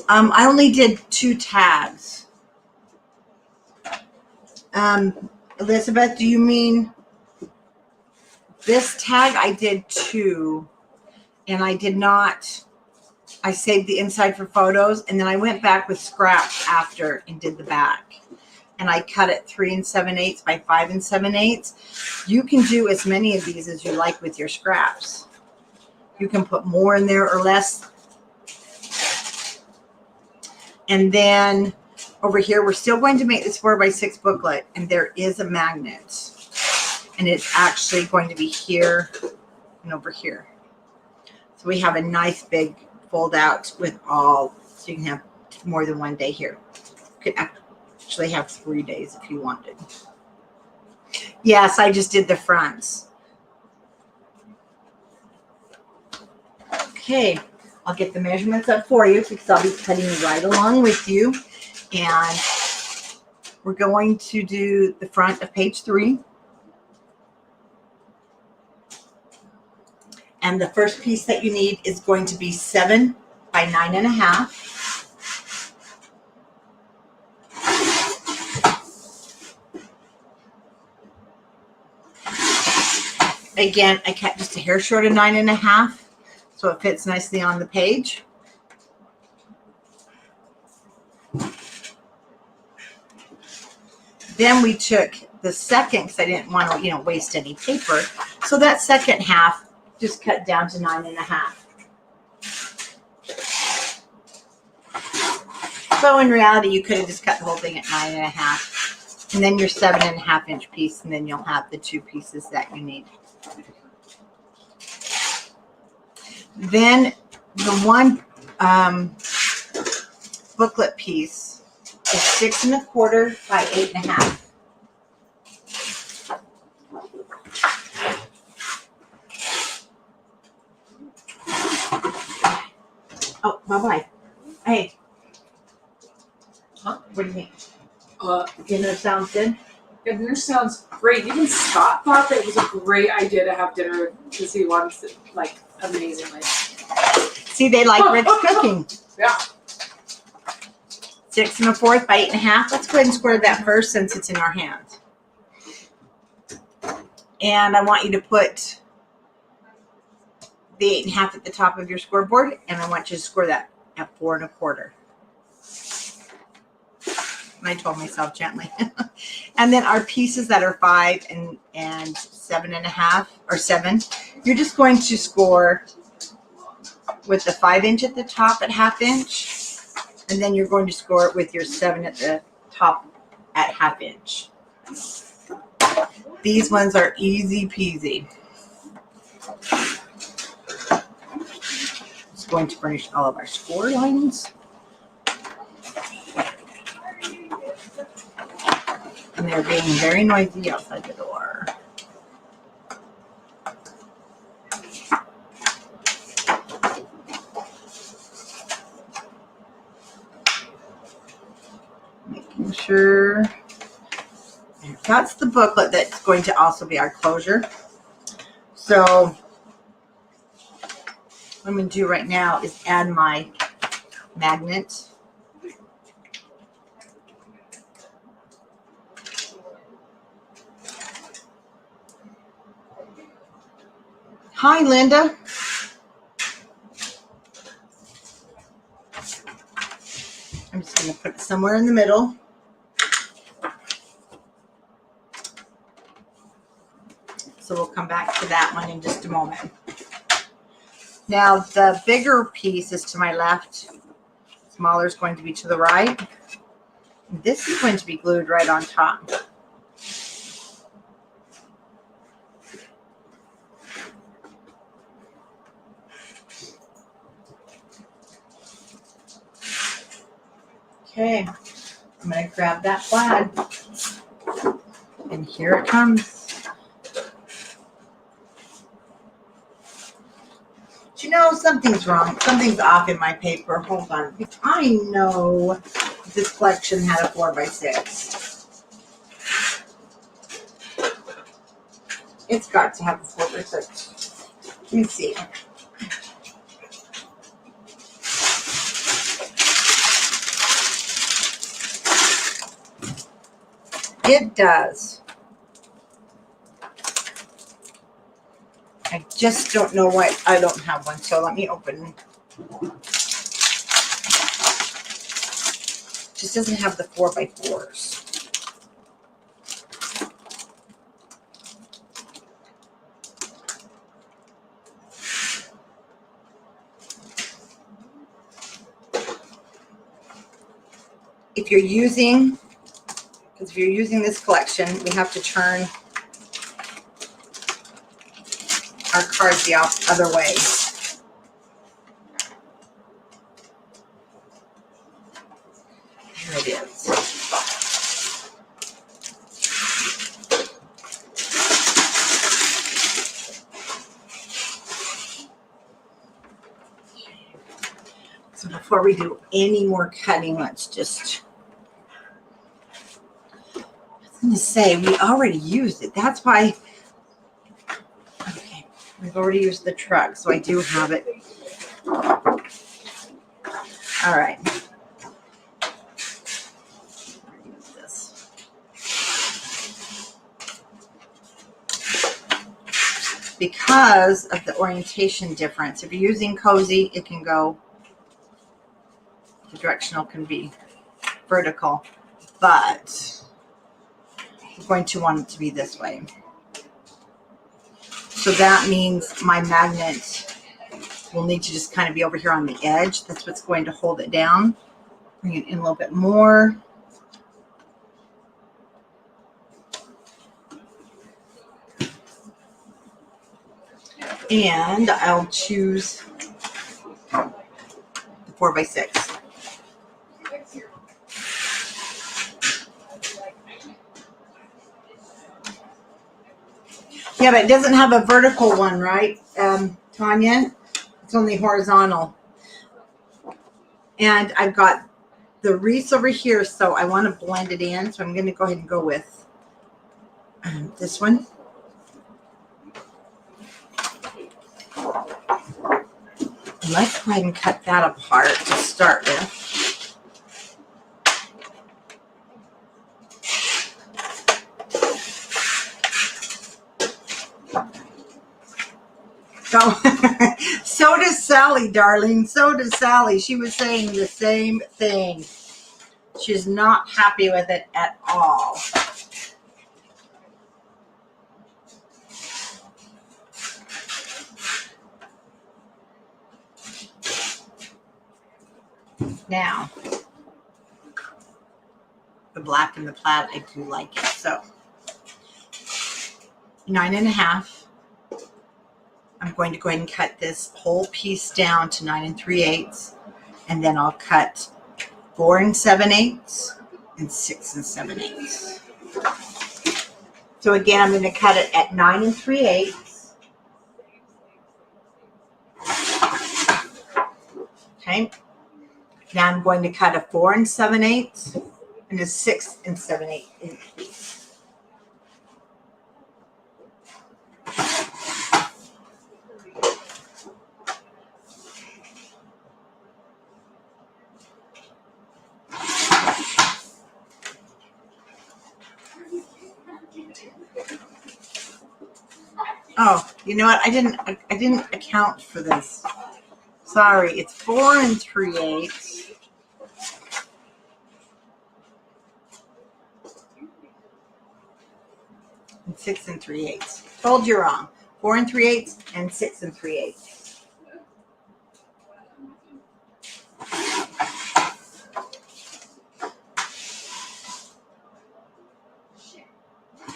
I only did 2 tags. Elizabeth, do you mean this tag? I did 2, and I did not. I saved the inside for photos, and then I went back with scraps after and did the back. And I cut it 3 7/8 by 5 7/8. You can do as many of these as you like with your scraps. You can put more in there or less. And then over here, we're still going to make this 4x6 booklet, and there is a magnet. And it's actually going to be here and over here. So we have a nice big fold out with all, so you can have more than 1 day here. You could actually have 3 days if you wanted. Yes, I just did the fronts. Okay, I'll get the measurements up for you because I'll be cutting right along with you. And we're going to do the front of page 3. And the first piece that you need is going to be 7 by 9.5. Again, I cut just a hair short of 9.5, so it fits nicely on the page. Then we took the second, because I didn't want to, waste any paper. So that second half just cut down to 9.5. So in reality, you could have just cut the whole thing at 9.5, and then your 7.5-inch piece, and then you'll have the 2 pieces that you need. Then the one booklet piece is 6 1/4 by 8.5. Oh, bye-bye. Hey. Huh? What do you think? Dinner sounds good? Dinner sounds great. Even Scott thought that it was a great idea to have dinner because he wants it like amazingly. See, they like rich cooking. Yeah. 6 1/4 by 8.5. Let's go ahead and square that first since it's in our hands. And I want you to put the 8.5 at the top of your scoreboard, and I want you to score that at 4 1/4. And I told myself gently. And then our pieces that are 5 and 7.5 or 7, You're just going to score with the 5" at the top at 1/2 inch, and then you're going to score it with your 7 at the top at 1/2 inch. These ones are easy peasy. Just going to furnish all of our score lines. And they're being very noisy outside the door. Making sure. That's the booklet that's going to also be our closure. So what I'm going to do right now is add my magnet. Hi, Linda. I'm just going to put it somewhere in the middle. So we'll come back to that one in just a moment. Now the bigger piece is to my left. Smaller is going to be to the right. This is going to be glued right on top. Okay, I'm going to grab that flag. And here it comes. You know, something's wrong. Something's off in my paper. Hold on. I know this collection had a 4x6. It's got to have a 4x6. Let me see. It does. I just don't know why I don't have one, so let me open. Just doesn't have the 4x4s. If you're using this collection, we have to turn our cards the other way. Here it is. So before we do any more cutting, let's just, I was going to say, we already used it. That's why. We've already used the truck, so I do have it. All right. Use this. Because of the orientation difference, if you're using Cozy, it can go, the directional can be vertical, but we're going to want it to be this way. So that means my magnet will need to just kind of be over here on the edge. That's what's going to hold it down. Bring it in a little bit more. And I'll choose the 4x6. Yeah, but it doesn't have a vertical one, right, Tanya? It's only horizontal. And I've got the wreaths over here, so I want to blend it in. So I'm going to go ahead and go with this one. And let's go ahead and cut that apart to start with. So does Sally, darling. So does Sally. She was saying the same thing. She's not happy with it at all. Now, the black and the plaid, I do like it. So 9.5. I'm going to go ahead and cut this whole piece down to 9 3/8, and then I'll cut 4 7/8 and 6 7/8. So again, I'm going to cut it at 9 3/8. Okay. Now I'm going to cut a 4 7/8 and a 6 7/8 piece. Oh, you know what? I didn't account for this. Sorry, it's 4 3/8. And 6 3/8. Told you wrong. 4 3/8 and 6 3/8.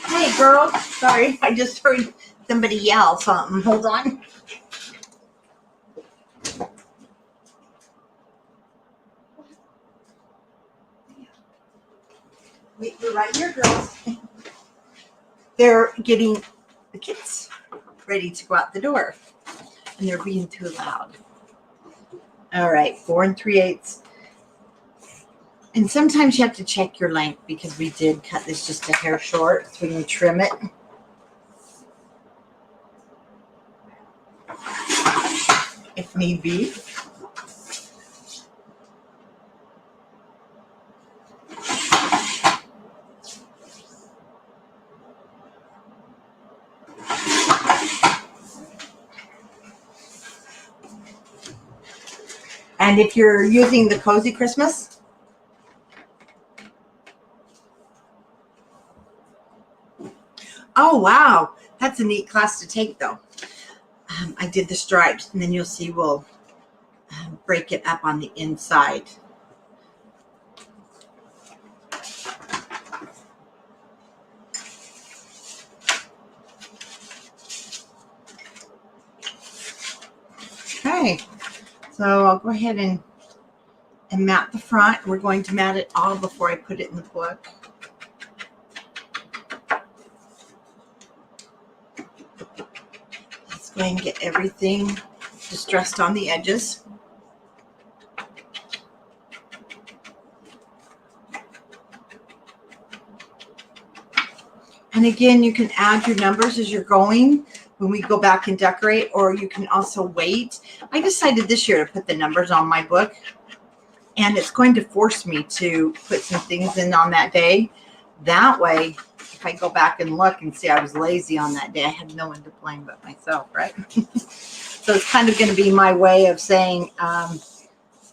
Hey, girl. Sorry, I just heard somebody yell something. Hold on. We're right here, girls. They're getting the kids ready to go out the door, and they're being too loud. All right, 4 3/8. And sometimes you have to check your length because we did cut this just a hair short, so we can trim it. If need be. And if you're using the Cozy Christmas, oh wow, that's a neat class to take though. I did the stripes, and then you'll see we'll break it up on the inside. Okay, so I'll go ahead and mat the front. We're going to mat it all before I put it in the book. Let's go ahead and get everything distressed on the edges. And again, you can add your numbers as you're going when we go back and decorate, or you can also wait. I decided this year to put the numbers on my book, and it's going to force me to put some things in on that day. That way, if I go back and look and see I was lazy on that day, I have no one to blame but myself, right? So it's kind of going to be my way of saying,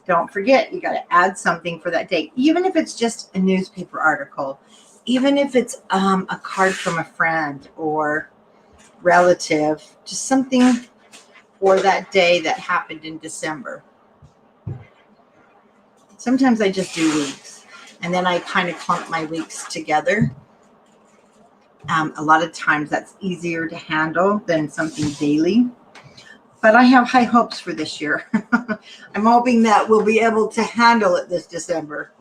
don't forget, you got to add something for that day, even if it's just a newspaper article, even if it's a card from a friend or relative, just something for that day that happened in December. Sometimes I just do weeks, and then I kind of clump my weeks together. A lot of times that's easier to handle than something daily. But I have high hopes for this year. I'm hoping that we'll be able to handle it this December.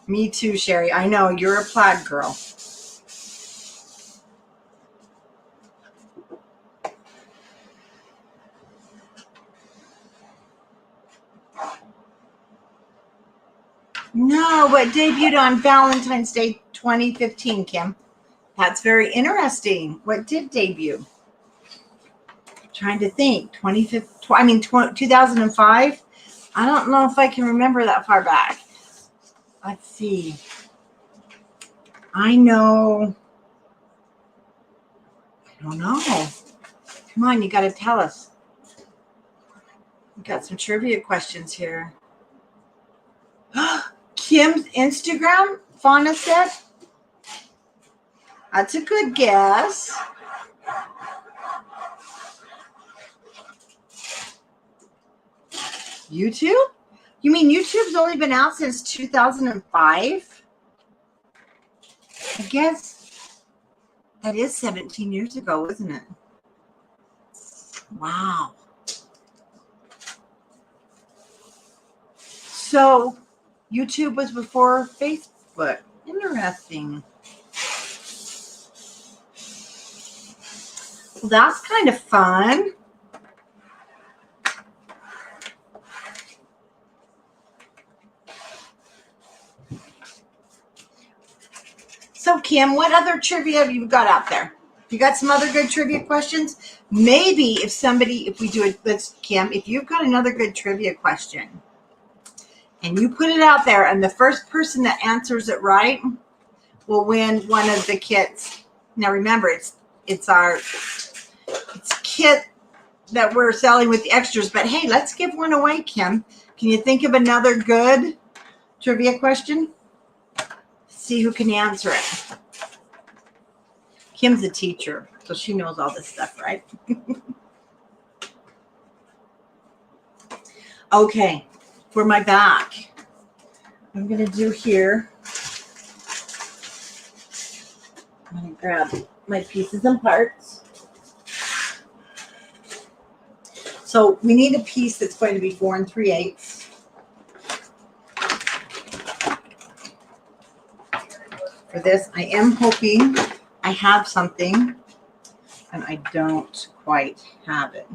Me too, Sherry. I know, you're a plaid girl. No, what debuted on Valentine's Day 2015, Kim? That's very interesting. What did debut? Trying to think. 2005? I don't know if I can remember that far back. Let's see. I know. I don't know. Come on, you got to tell us. We've got some trivia questions here. Kim's Instagram, Fauna said. That's a good guess. YouTube? You mean YouTube's only been out since 2005? I guess that is 17 years ago, isn't it? Wow. So YouTube was before Facebook. Interesting. Well, that's kind of fun. So, Kim, what other trivia have you got out there? You got some other good trivia questions? Maybe if we do it, Kim, if you've got another good trivia question and you put it out there and the first person that answers it right will win one of the kits. Now, remember, it's kit that we're selling with the extras, but hey, let's give one away, Kim. Can you think of another good trivia question? See who can answer it. Kim's a teacher, so she knows all this stuff, right? Okay, for my back, I'm going to do here. I'm going to grab my pieces and parts. So we need a piece that's going to be 4 3/8. For this, I am hoping I have something, and I don't quite have it.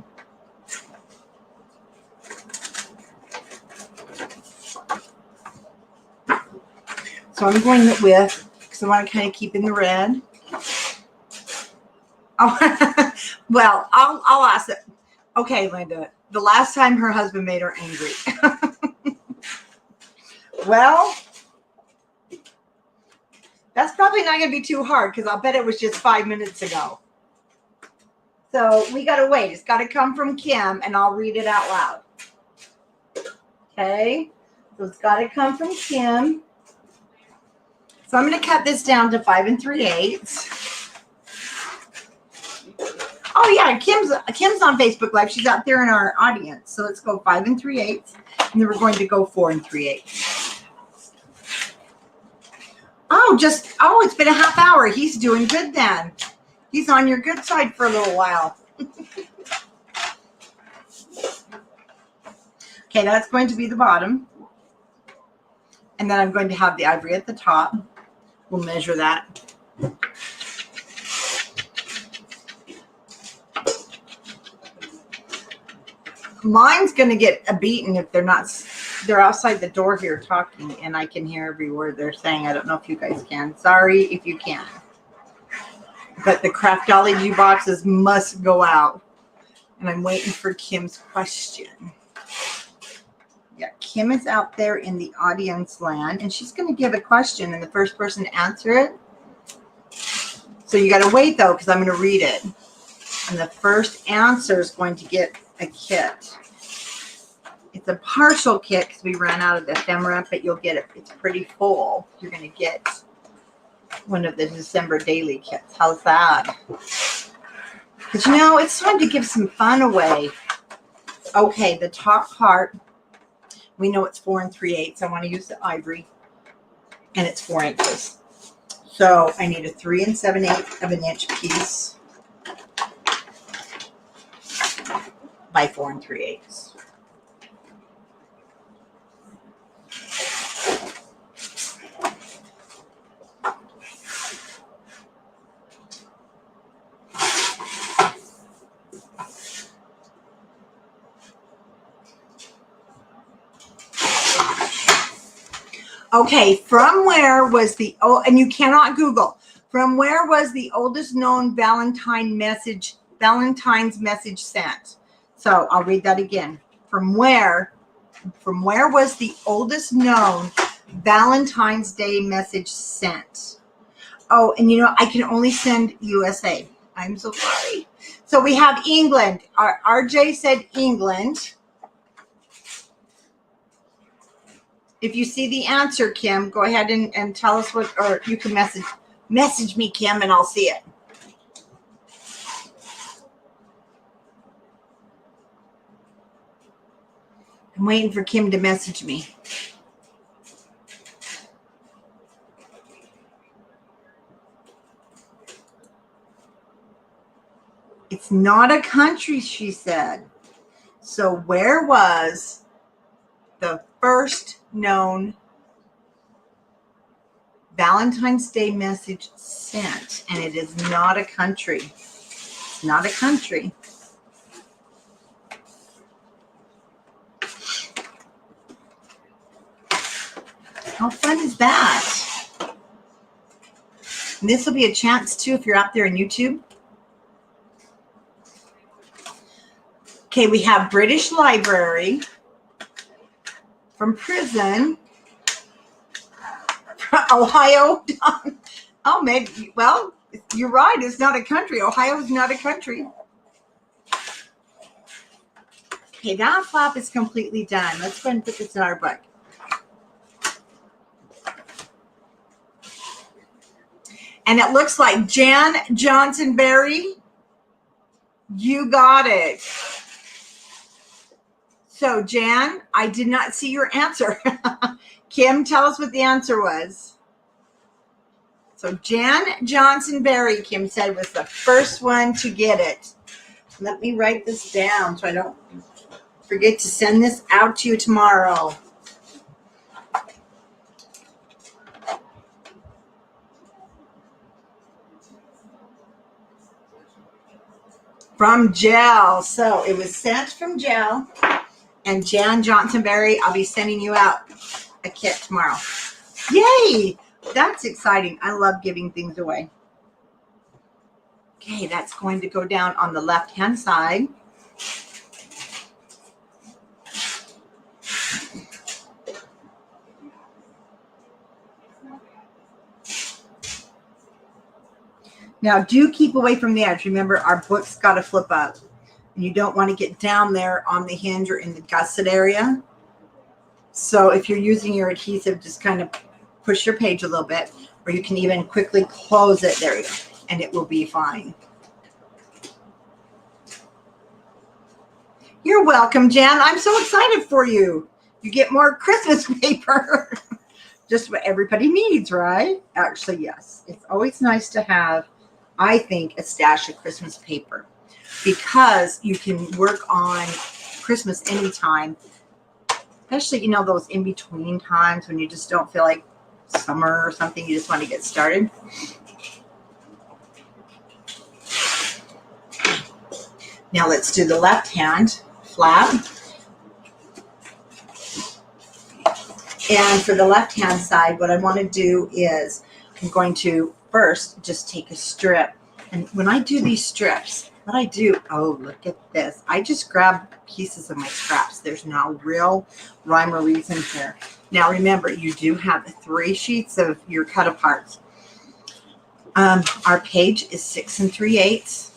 So I'm going with, because I want to kind of keep in the red. Oh, well, I'll ask it. Okay, Linda, the last time her husband made her angry. Well, that's probably not going to be too hard because I'll bet it was just 5 minutes ago. So we got to wait. It's got to come from Kim, and I'll read it out loud. Okay? So it's got to come from Kim. So I'm going to cut this down to 5 3/8. Oh, yeah, Kim's on Facebook Live. She's out there in our audience. So let's go 5 3/8, and then we're going to go 4 3/8. Oh, it's been a half hour. He's doing good then. He's on your good side for a little while. Okay, that's going to be the bottom. And then I'm going to have the ivory at the top. We'll measure that. Mine's going to get a beating if they're outside the door here talking, and I can hear every word they're saying. I don't know if you guys can. Sorry if you can. But the Craftology boxes must go out. And I'm waiting for Kim's question. Yeah, Kim is out there in the audience land, and she's going to give a question, and the first person to answer it. So you got to wait, though, because I'm going to read it. And the first answer is going to get a kit. It's a partial kit because we ran out of the ephemera, but you'll get it. It's pretty full. You're going to get one of the December daily kits. How's that? Because, it's time to give some fun away. Okay, the top part, we know it's 4 3/8. I want to use the ivory, and it's 4 inches. So I need a 3 7/8 of an inch piece by 4 3/8. Okay, from where was and you cannot Google, from where was the oldest known Valentine's message sent? So I'll read that again. From where was the oldest known Valentine's Day message sent? Oh, and I can only send USA. I'm so sorry. So we have England. RJ said England. If you see the answer, Kim, go ahead and tell us what, or you can message me, Kim, and I'll see it. I'm waiting for Kim to message me. It's not a country, she said. So where was the first known Valentine's Day message sent? And it is not a country. It's not a country. How fun is that? And this will be a chance too if you're out there on YouTube. Okay, we have British Library, from prison, Ohio. Oh, maybe. Well, you're right. It's not a country. Ohio is not a country. Okay, that flap is completely done. Let's go ahead and put this in our book. And it looks like Jan Johnson Berry. You got it. So, Jan, I did not see your answer. Kim, tell us what the answer was. So, Jan Johnson Berry, Kim said, was the first one to get it. Let me write this down so I don't forget to send this out to you tomorrow. From Gel. So, it was sent from Gel. And Jan Johnson Berry, I'll be sending you out a kit tomorrow. Yay! That's exciting. I love giving things away. Okay, that's going to go down on the left-hand side. Now, do keep away from the edge. Remember, our book's got to flip up. You don't want to get down there on the hinge or in the gusset area. So if you're using your adhesive, just kind of push your page a little bit, or you can even quickly close it. There you go. And it will be fine. You're welcome, Jan. I'm so excited for you. You get more Christmas paper. Just what everybody needs, right? Actually, yes. It's always nice to have, I think, a stash of Christmas paper, because you can work on Christmas anytime, especially, you know, those in-between times when you just don't feel like summer or something, you just want to get started. Now let's do the left hand flap. And for the left hand side, what I want to do is I'm going to first just take a strip. And when I do these strips, what I do, oh, look at this. I just grab pieces of my scraps. There's no real rhyme or reason here. Now, remember, you do have 3 sheets of your cut aparts. Our page is 6 3/8,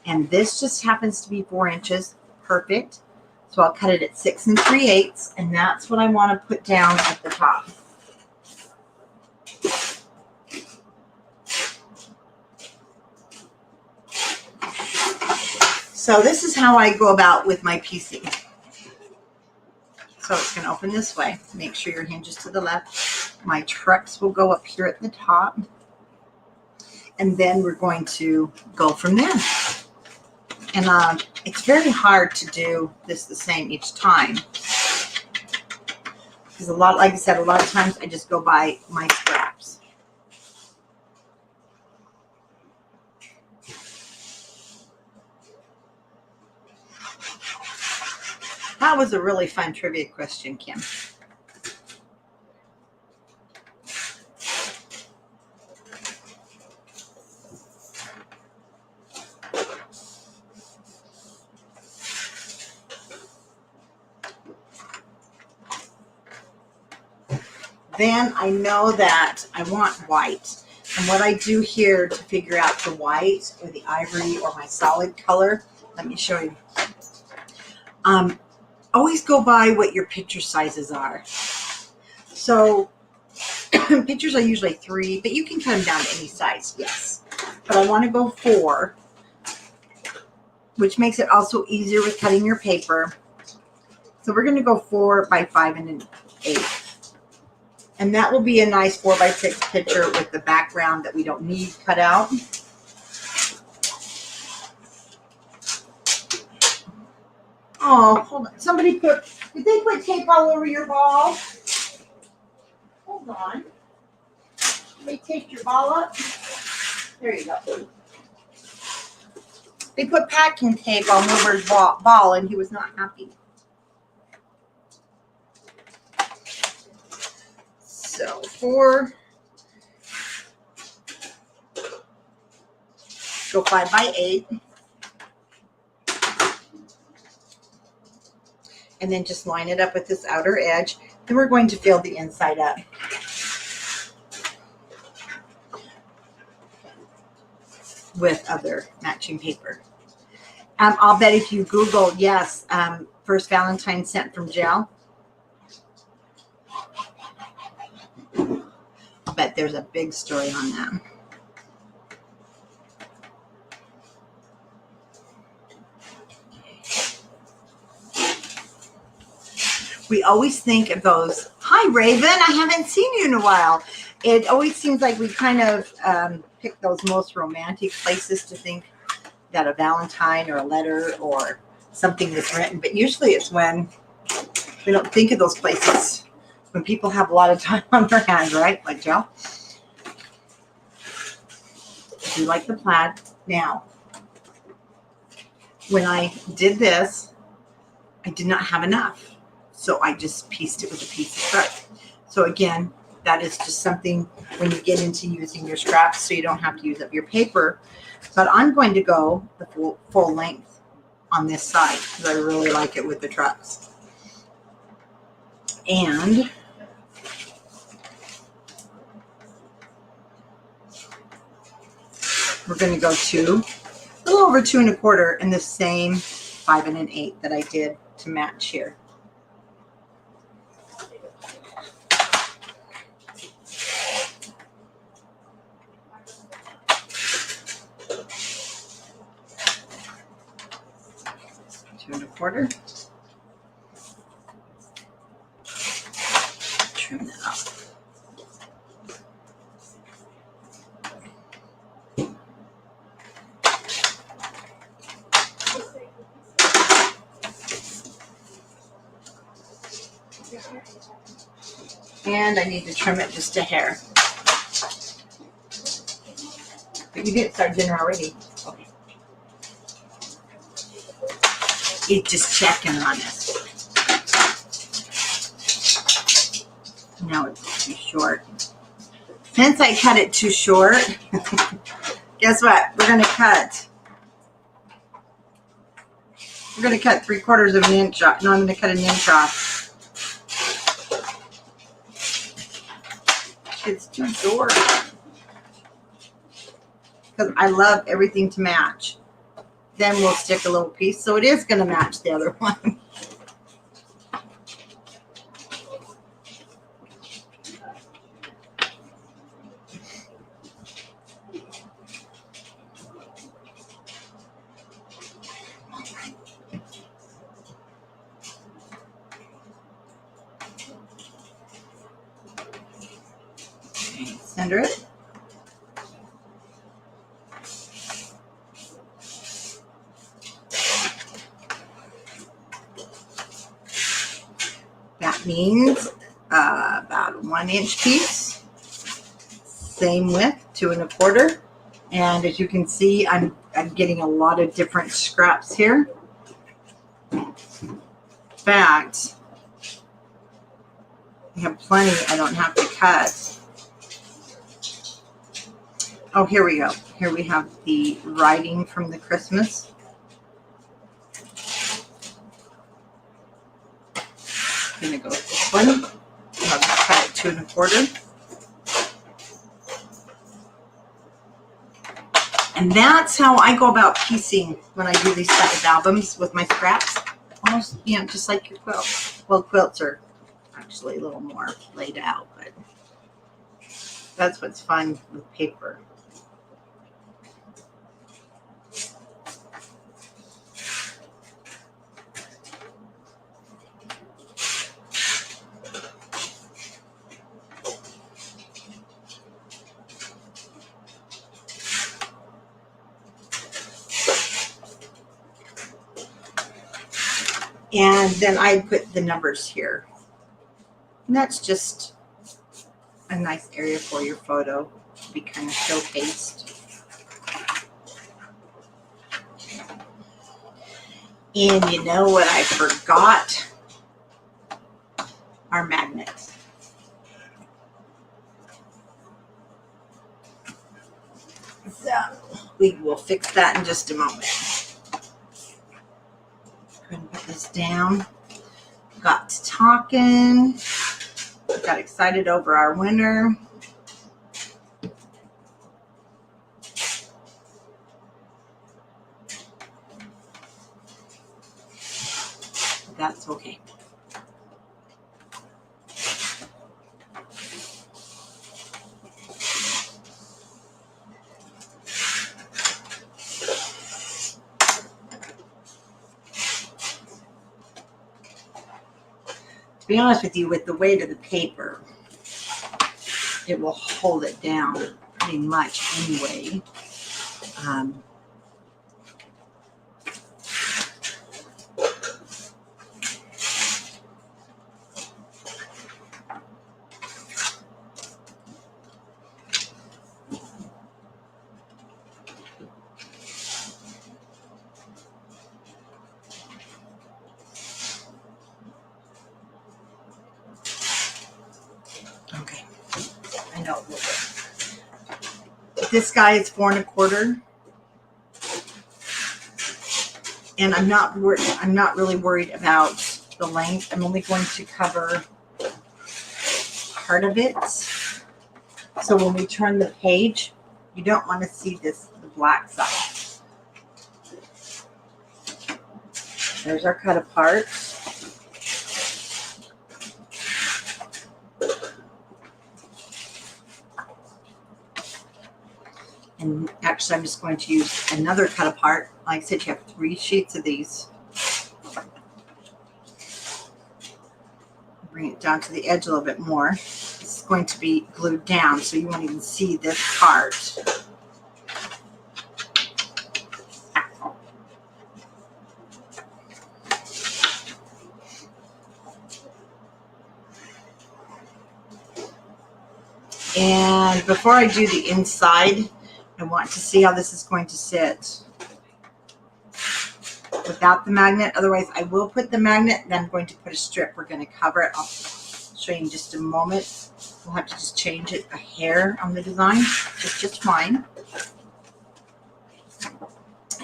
and this just happens to be 4 inches. Perfect. So I'll cut it at 6 3/8, and that's what I want to put down at the top. So this is how I go about with my piecing. So it's going to open this way. Make sure your hinge is to the left. My trucks will go up here at the top. And then we're going to go from there. And it's very hard to do this the same each time. Because like I said, a lot of times I just go by my scraps. That was a really fun trivia question, Kim. Then I know that I want white. And what I do here to figure out the white or the ivory or my solid color, let me show you. Always go by what your picture sizes are. So pictures are usually 3, but you can cut them down to any size, yes. But I want to go 4, which makes it also easier with cutting your paper. So we're going to go 4 by 5 and an 8. And that will be a nice 4 by 6 picture with the background that we don't need cut out. Oh, hold on. Did they put tape all over your ball? Hold on. They taped your ball up? There you go. They put packing tape on Wilbur's ball and he was not happy. So 4, go 5 by 8. And then just line it up with this outer edge. Then we're going to fill the inside up. With other matching paper. I'll bet if you Google, yes, first Valentine sent from jail, I'll bet there's a big story on that. We always think of those, hi Raven, I haven't seen you in a while. It always seems like we kind of pick those most romantic places to think that a Valentine or a letter or something was written, but usually it's when we don't think of those places, when people have a lot of time on their hands, right? Like Joe. I do like the plaid. Now, when I did this, I did not have enough. So I just pieced it with a piece of thread. So again, that is just something when you get into using your scraps so you don't have to use up your paper. But I'm going to go the full length on this side because I really like it with the trucks. And we're going to go a little over 2 1/4 in the same 5 and an 8 that I did to match here. Two and a quarter. Trim that up. And I need to trim it just a hair. But you didn't start dinner already. Okay. He's just checking on us. Now it's too short. Since I cut it too short, guess what? We're going to cut 3/4 of an inch off. No, I'm going to cut an inch off. It's too short. Because I love everything to match. Then we'll stick a little piece. So it is going to match the other one. Center it. That means about a 1 inch piece. Same width, 2 1/4. And as you can see, I'm getting a lot of different scraps here. In fact, I have plenty I don't have to cut. Oh, here we go. Here we have the writing from the Christmas. I'm going to go with this one. I'll just cut it 2 1/4. And that's how I go about piecing when I do these type of albums with my scraps. Almost, you know, just like your quilt. Well, quilts are actually a little more laid out, but that's what's fun with paper. And then I put the numbers here. And that's just a nice area for your photo to be kind of showcased. And you know what I forgot? Our magnets. So we will fix that in just a moment. Go ahead and put this down. Got to talking. Got excited over our winner. That's okay. To be honest with you, with the weight of the paper, it will hold it down pretty much anyway. Okay, I know. This guy is 4 1/4, and I'm not really worried about the length. I'm only going to cover part of it. So when we turn the page, you don't want to see the black side. There's our cut apart. And actually, I'm just going to use another cut apart. Like I said, you have 3 sheets of these. Bring it down to the edge a little bit more. This is going to be glued down, so you won't even see this part. And before I do the inside, I want to see how this is going to sit without the magnet. Otherwise, I will put the magnet, then I'm going to put a strip. We're going to cover it. I'll show you in just a moment. We'll have to just change it a hair on the design. It's just fine.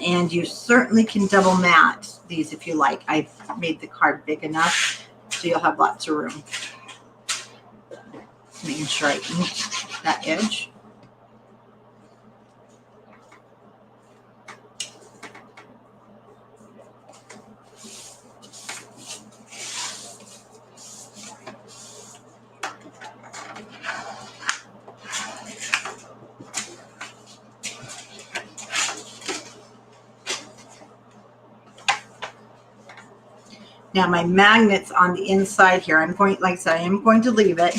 And you certainly can double mat these if you like. I've made the card big enough, so you'll have lots of room. Making sure I ink that edge. Now my magnets on the inside here, I'm going, like I said, I am going to leave it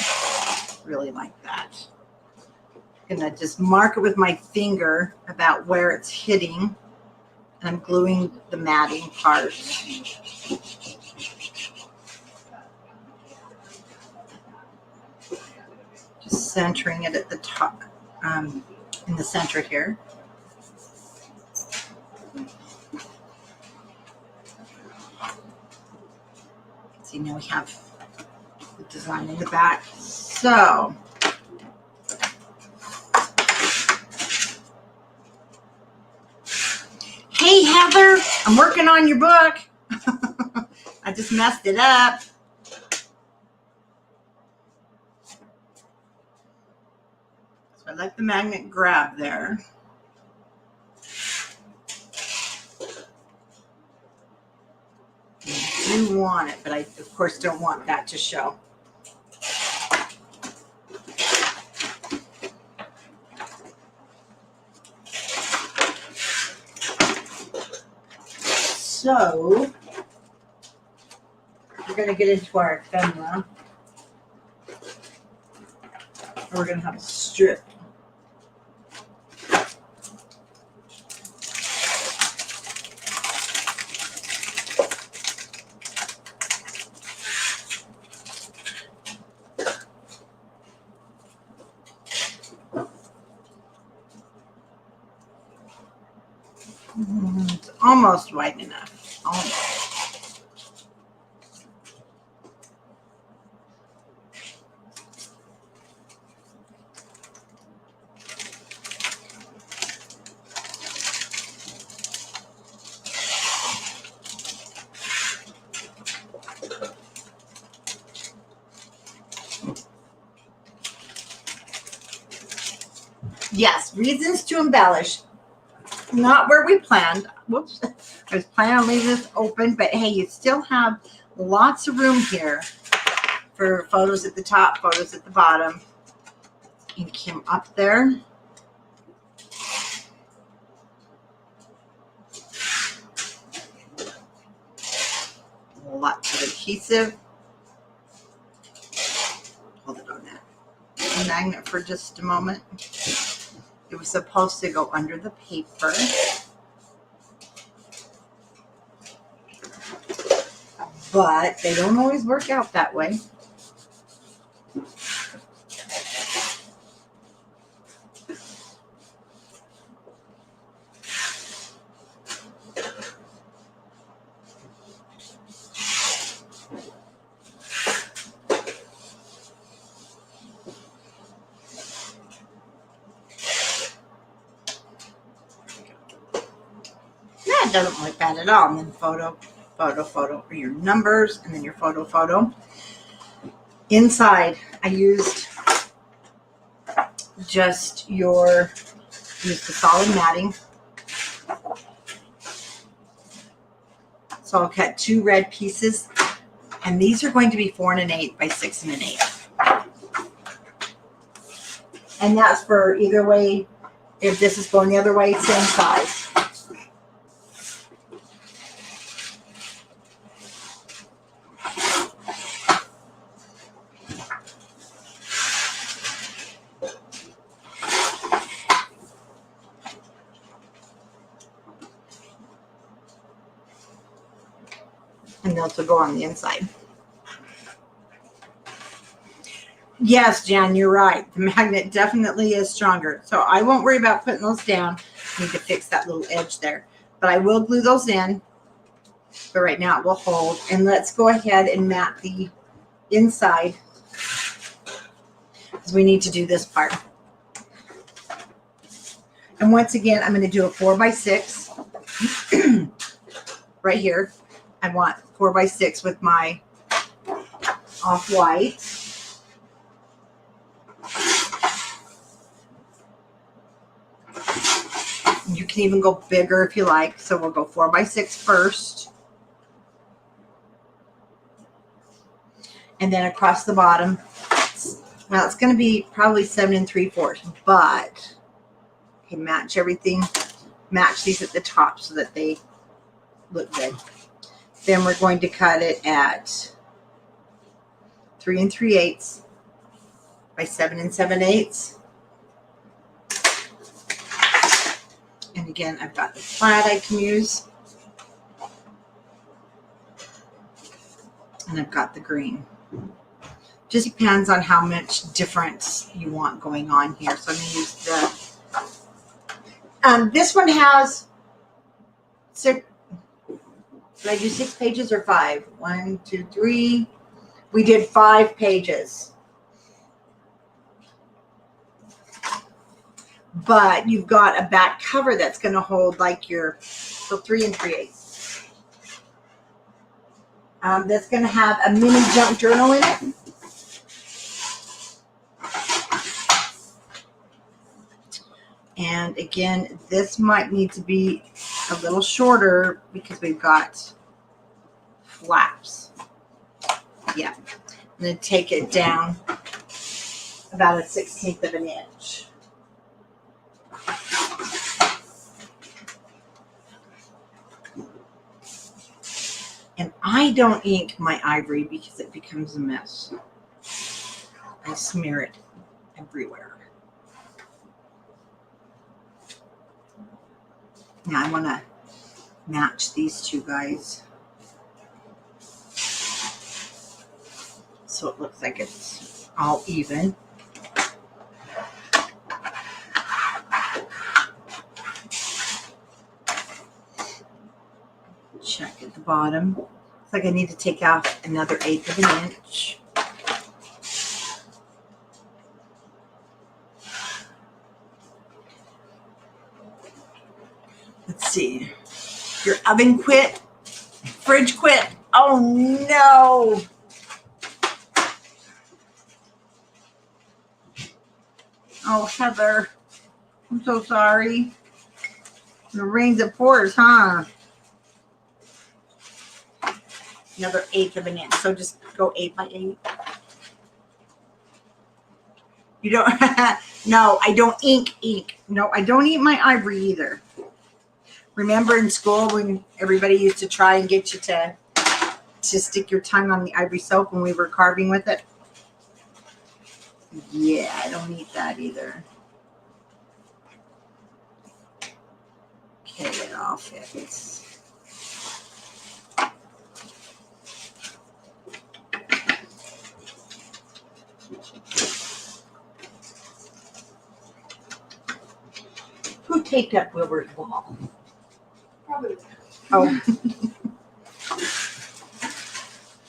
really like that. I'm gonna just mark it with my finger about where it's hitting. And I'm gluing the matting part. Just centering it at the top, in the center here. See, now we have the design in the back. So, hey Heather, I'm working on your book. I just messed it up. So I let the magnet grab there. I do want it, but I of course don't want that to show. So we're going to get into our ephemera. We're going to have a strip. It's almost wide enough. Almost. Yes, reasons to embellish. Not where we planned. Whoops. I was planning on leaving this open, but hey, you still have lots of room here for photos at the top, photos at the bottom. You can come up there. Lots of adhesive. Hold it on that magnet for just a moment. It was supposed to go under the paper. But they don't always work out that way. That doesn't look bad at all. And then photo, or your numbers, and then your photo. Inside, I used use the solid matting. So I'll cut 2 red pieces, and these are going to be 4 1/8 by 6 1/8. And that's for either way. If this is going the other way, same size. And those will go on the inside. Yes, Jan, you're right. The magnet definitely is stronger. So I won't worry about putting those down. I need to fix that little edge there. But I will glue those in. But right now it will hold. And let's go ahead and mat the inside, because we need to do this part. And once again, I'm going to do a 4 by 6 right here. I want 4 by 6 with my off-white. You can even go bigger if you like. So we'll go 4 by 6 first. And then across the bottom, well, it's going to be probably 7 3/4, but okay, match everything. Match these at the top so that they look good. Then we're going to cut it at 3 3/8 by 7 7/8. And again, I've got the plaid I can use. And I've got the green. Just depends on how much difference you want going on here. So I'm going to use the... this one has 6... Did I do 6 pages or 5? 1, 2, 3. We did 5 pages. But you've got a back cover that's going to hold like your 3 3/8. That's going to have a mini junk journal in it. And again, this might need to be a little shorter because we've got flaps. Yeah, I'm going to take it down about 1/16 of an inch. And I don't ink my ivory because it becomes a mess. I smear it everywhere. Now I want to match these two guys so it looks like it's all even. Check at the bottom. Looks like I need to take out another 1/8 of an inch. Let's see. Your oven quit. Fridge quit. Oh no. Oh, Heather. I'm so sorry. The rains it pours, huh? Another 1/8 of an inch. So just go 8 by 8. You don't, no, I don't ink. No, I don't eat my ivory either. Remember in school when everybody used to try and get you to stick your tongue on the ivory soap when we were carving with it? Yeah, I don't eat that either. Okay, it all fits. Who taped up Wilbur's wall? Probably. Oh.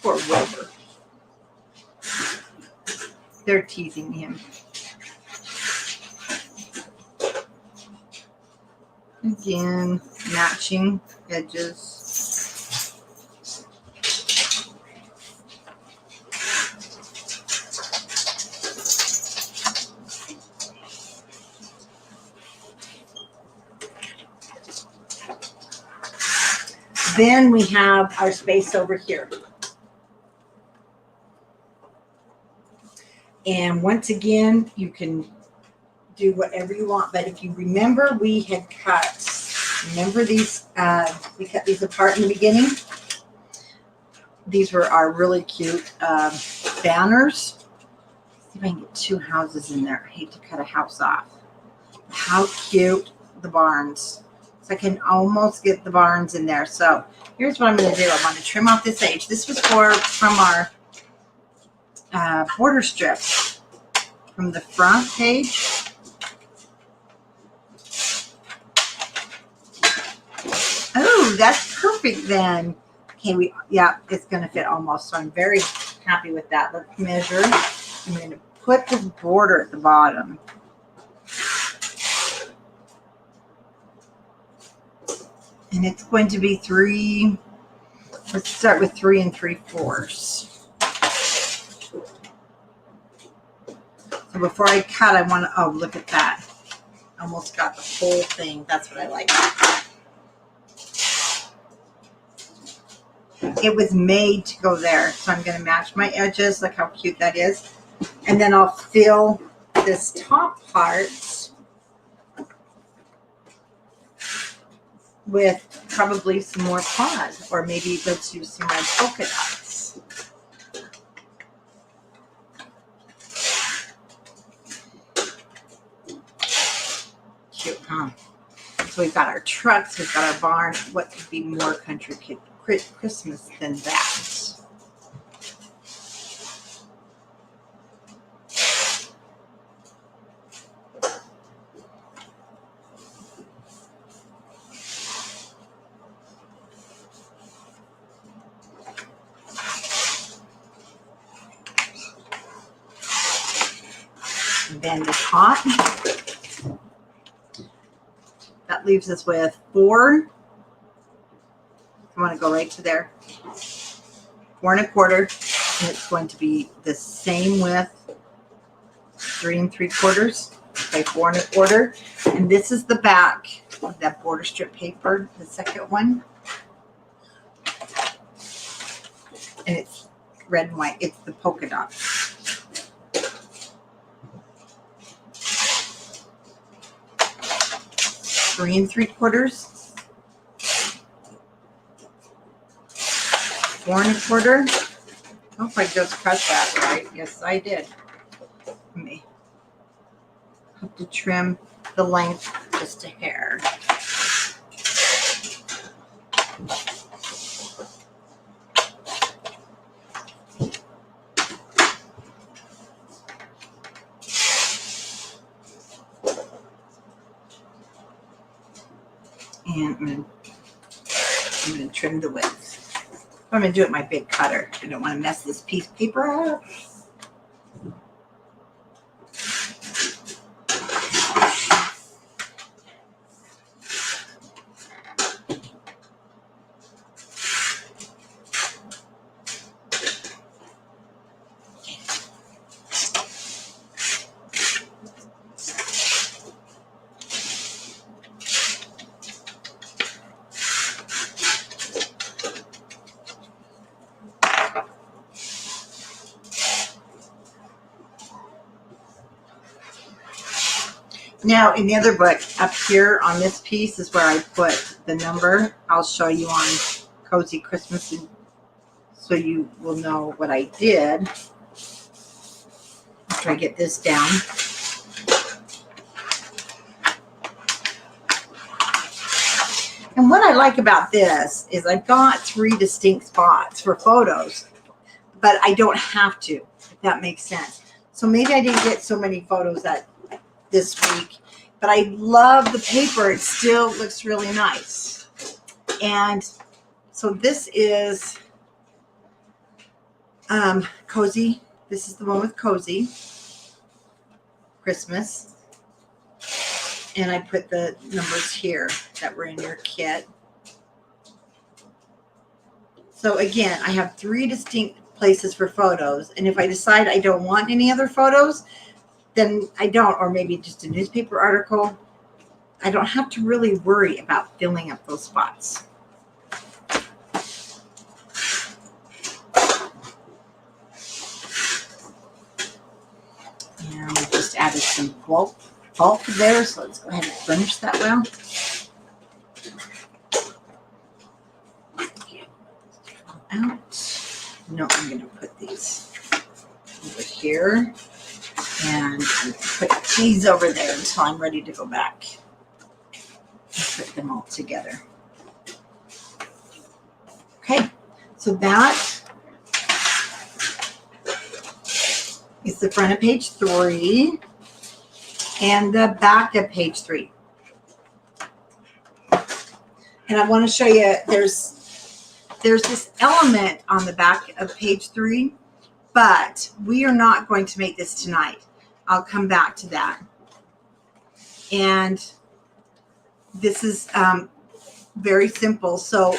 Poor Wilbur. They're teasing him. Again, matching edges. Then we have our space over here. And once again, you can do whatever you want. But if you remember, we had remember these, we cut these apart in the beginning. These were our really cute banners. Let's see if I can get 2 houses in there. I hate to cut a house off. How cute the barns. So I can almost get the barns in there. So here's what I'm going to do. I'm going to trim off this edge. This was from our border strip from the front page. Oh, that's perfect then. Okay, yeah, it's going to fit almost. So I'm very happy with that. Let's measure. I'm going to put this border at the bottom. And it's going to be 3. Let's start with 3 3/4. So before I cut, I want to, oh, look at that. Almost got the whole thing. That's what I like. It was made to go there. So I'm going to match my edges. Look how cute that is. And then I'll fill this top part with probably some more plaid, or maybe let's use some red polka dots. Cute, huh? So we've got our trucks, we've got our barn. What could be more country Christmas than that? Bend is hot. That leaves us with 4. I want to go right to there. 4 1/4, and it's going to be the same width. 3 3/4 by 4 1/4, and this is the back of that border strip paper, the second one, and it's red and white. It's the polka dot. Three 3/4, 4 1/4. I hope I just cut that right. Yes, I did. Let me have to trim the length just a hair. And I'm going to I'm going to trim the width. I'm going to do it with my big cutter. I don't want to mess this piece of paper up. Now, in the other book, up here on this piece is where I put the number. I'll show you on Cozy Christmas, so you will know what I did after I get this down. And what I like about this is I've got 3 distinct spots for photos, but I don't have to, if that makes sense. So maybe I didn't get so many photos this week, but I love the paper. It still looks really nice. And so this is Cozy. This is the one with Cozy Christmas. And I put the numbers here that were in your kit. So again, I have 3 distinct places for photos. And if I decide I don't want any other photos, then I don't, or maybe just a newspaper article. I don't have to really worry about filling up those spots. And we just added some bulk there, so let's go ahead and furnish that well. Out. No, I'm going to put these over here. And put these over there until I'm ready to go back and put them all together. Okay, so that is the front of page 3 and the back of page 3. And I want to show you, there's this element on the back of page 3, but we are not going to make this tonight. I'll come back to that. And this is very simple. So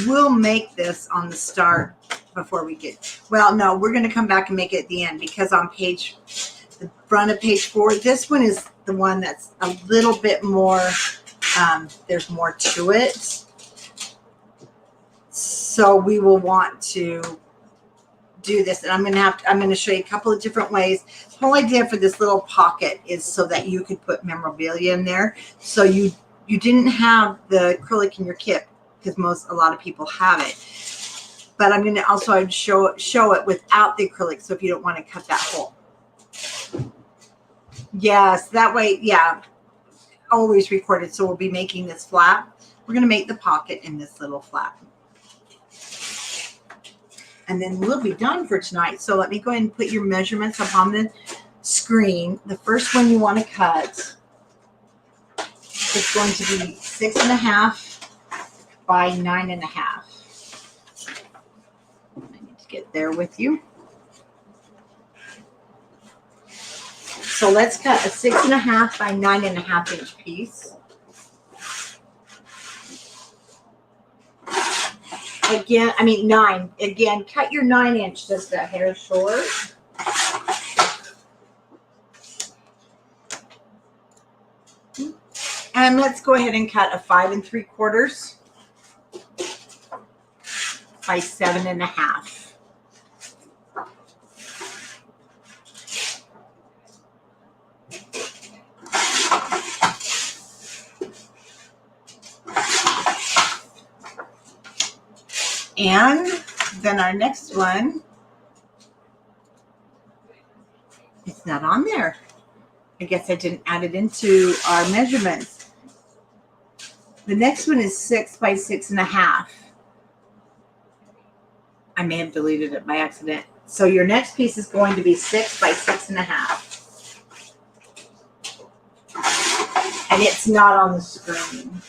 we'll make this on the start before we get, well, no, we're going to come back and make it at the end, because on the front of page 4, this one is the one that's a little bit more, there's more to it. So we will want to do this, and I'm going to show you a couple of different ways. The whole idea for this little pocket is so that you could put memorabilia in there. So you didn't have the acrylic in your kit, because a lot of people have it. But I'm going to also show it without the acrylic, so if you don't want to cut that hole. Yes, that way, yeah, always recorded. So we'll be making this flap. We're going to make the pocket in this little flap. And then we'll be done for tonight. So let me go ahead and put your measurements up on the screen. The first one you want to cut is going to be 6.5 by 9.5. I need to get there with you. So let's cut a 6.5 by 9.5 inch piece. Again, 9. Again, cut your 9 inch just a hair short. And let's go ahead and cut a 5 3/4 by 7.5. And then our next one, it's not on there. I guess I didn't add it into our measurements. The next one is 6 by 6.5. I may have deleted it by accident. So your next piece is going to be 6 by 6.5. And it's not on the screen.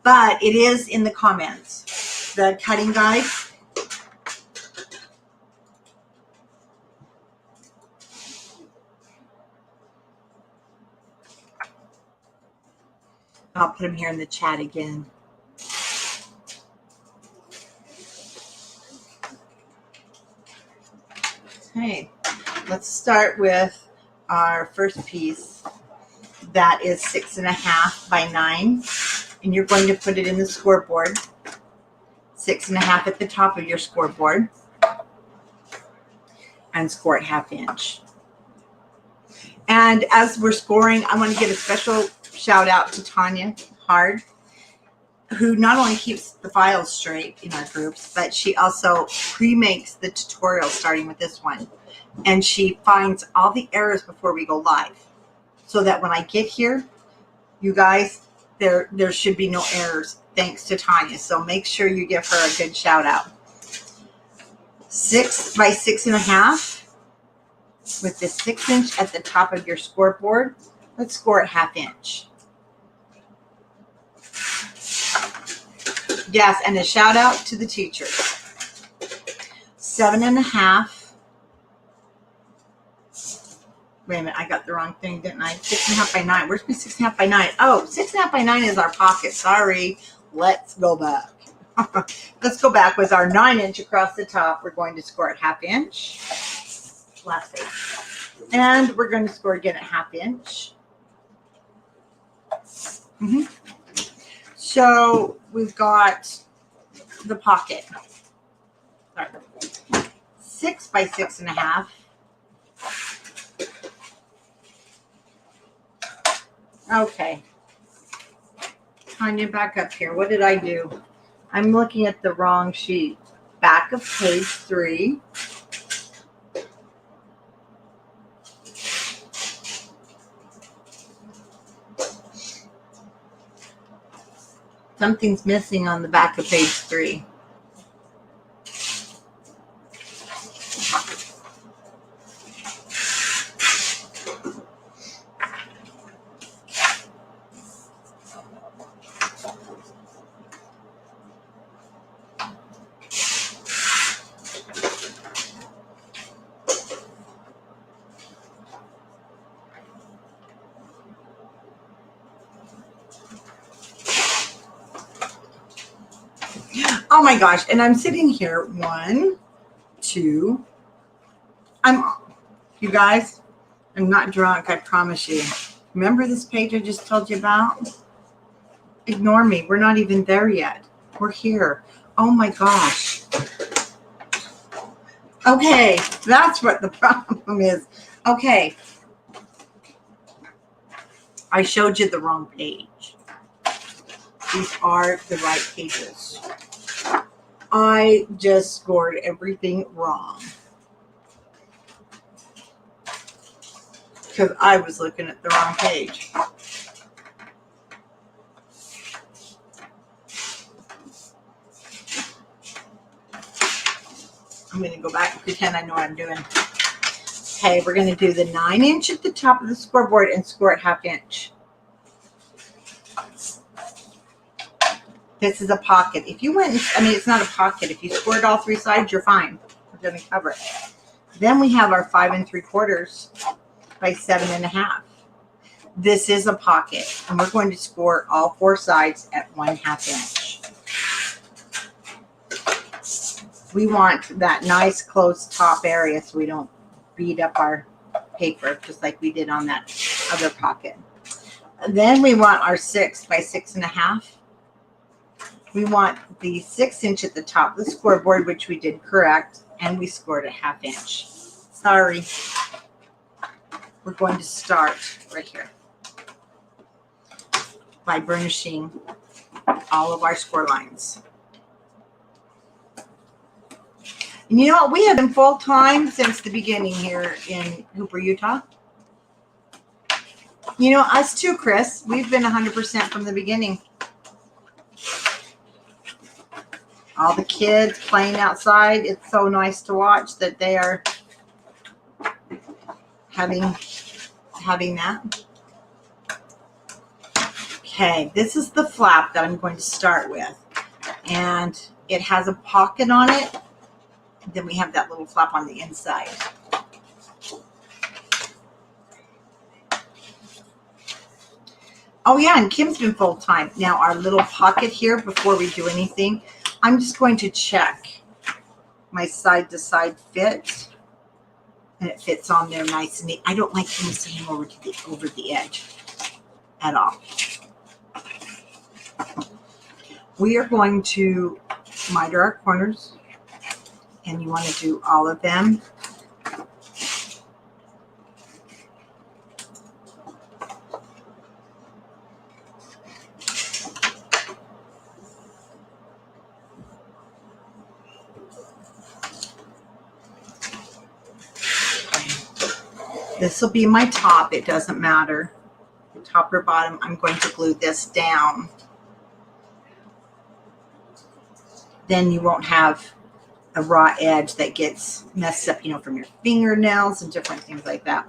but it is in the comments. The cutting guide. I'll put them here in the chat again. Okay, let's start with our first piece. That is 6.5 by 9, and you're going to put it in the scoreboard. 6.5 at the top of your scoreboard, and score it 1/2 inch. And as we're scoring, I want to give a special shout out to Tanya Hard, who not only keeps the files straight in our groups, but she also pre-makes the tutorial starting with this one. And she finds all the errors before we go live, so that when I get here, you guys, there should be no errors, thanks to Tanya. So make sure you give her a good shout out. 6 by 6.5 with the 6 inch at the top of your scoreboard. Let's score it 1/2 inch. Yes, and a shout out to the teachers. 7.5. Wait a minute, I got the wrong thing, didn't I? 6.5 by 9. Where's my 6.5 by 9? Oh, 6.5 by 9 is our pocket. Sorry. Let's go back. Let's go back with our 9 inch across the top. We're going to score it 1/2 inch. Last page. And we're going to score again at 1/2 inch. So we've got the pocket. Sorry. 6 by 6.5. Okay. Tanya, back up here. What did I do? I'm looking at the wrong sheet. Back of page 3. Something's missing on the back of page 3. Oh my gosh. And I'm sitting here. 1, 2. You guys, I'm not drunk, I promise you. Remember this page I just told you about? Ignore me. We're not even there yet. We're here. Oh my gosh. Okay, that's what the problem is. Okay. I showed you the wrong page. These are the right pages. I just scored everything wrong. Because I was looking at the wrong page. I'm going to go back and pretend I know what I'm doing. Okay, we're going to do the 9 inch at the top of the scoreboard and score it 1/2 inch. This is a pocket. If you went, it's not a pocket. If you scored all 3 sides, you're fine. We're going to cover it. Then we have our 5 3/4 by 7.5. This is a pocket, and we're going to score all 4 sides at 1/2 inch. We want that nice close top area so we don't beat up our paper just like we did on that other pocket. Then we want our 6 by 6.5. We want the 6 inch at the top of the scoreboard, which we did correct, and we scored a 1/2 inch. Sorry. We're going to start right here by burnishing all of our score lines. And you know what? We have been full time since the beginning here in Hooper, Utah. You know, us too, Chris. We've been 100% from the beginning. All the kids playing outside. It's so nice to watch that they are having that. Okay, this is the flap that I'm going to start with. And it has a pocket on it. Then we have that little flap on the inside. Oh yeah, and Kim's been full time. Now our little pocket here, before we do anything, I'm just going to check my side to side fit. And it fits on there nice and neat. I don't like things sitting over the edge at all. We are going to miter our corners, and you want to do all of them. This will be my top. It doesn't matter. The top or bottom, I'm going to glue this down. Then you won't have a raw edge that gets messed up, from your fingernails and different things like that.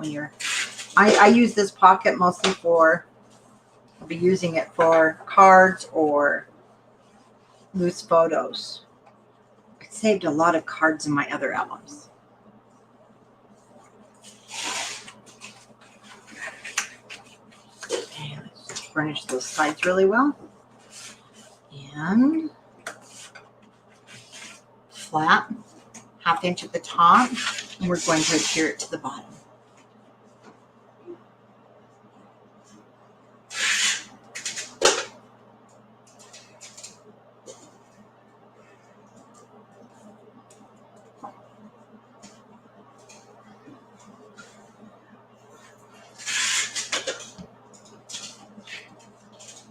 I use this pocket mostly I'll be using it for cards or loose photos. I saved a lot of cards in my other albums. Burnish those sides really well, and flat, 1/2 inch at the top, and we're going to adhere it to the bottom.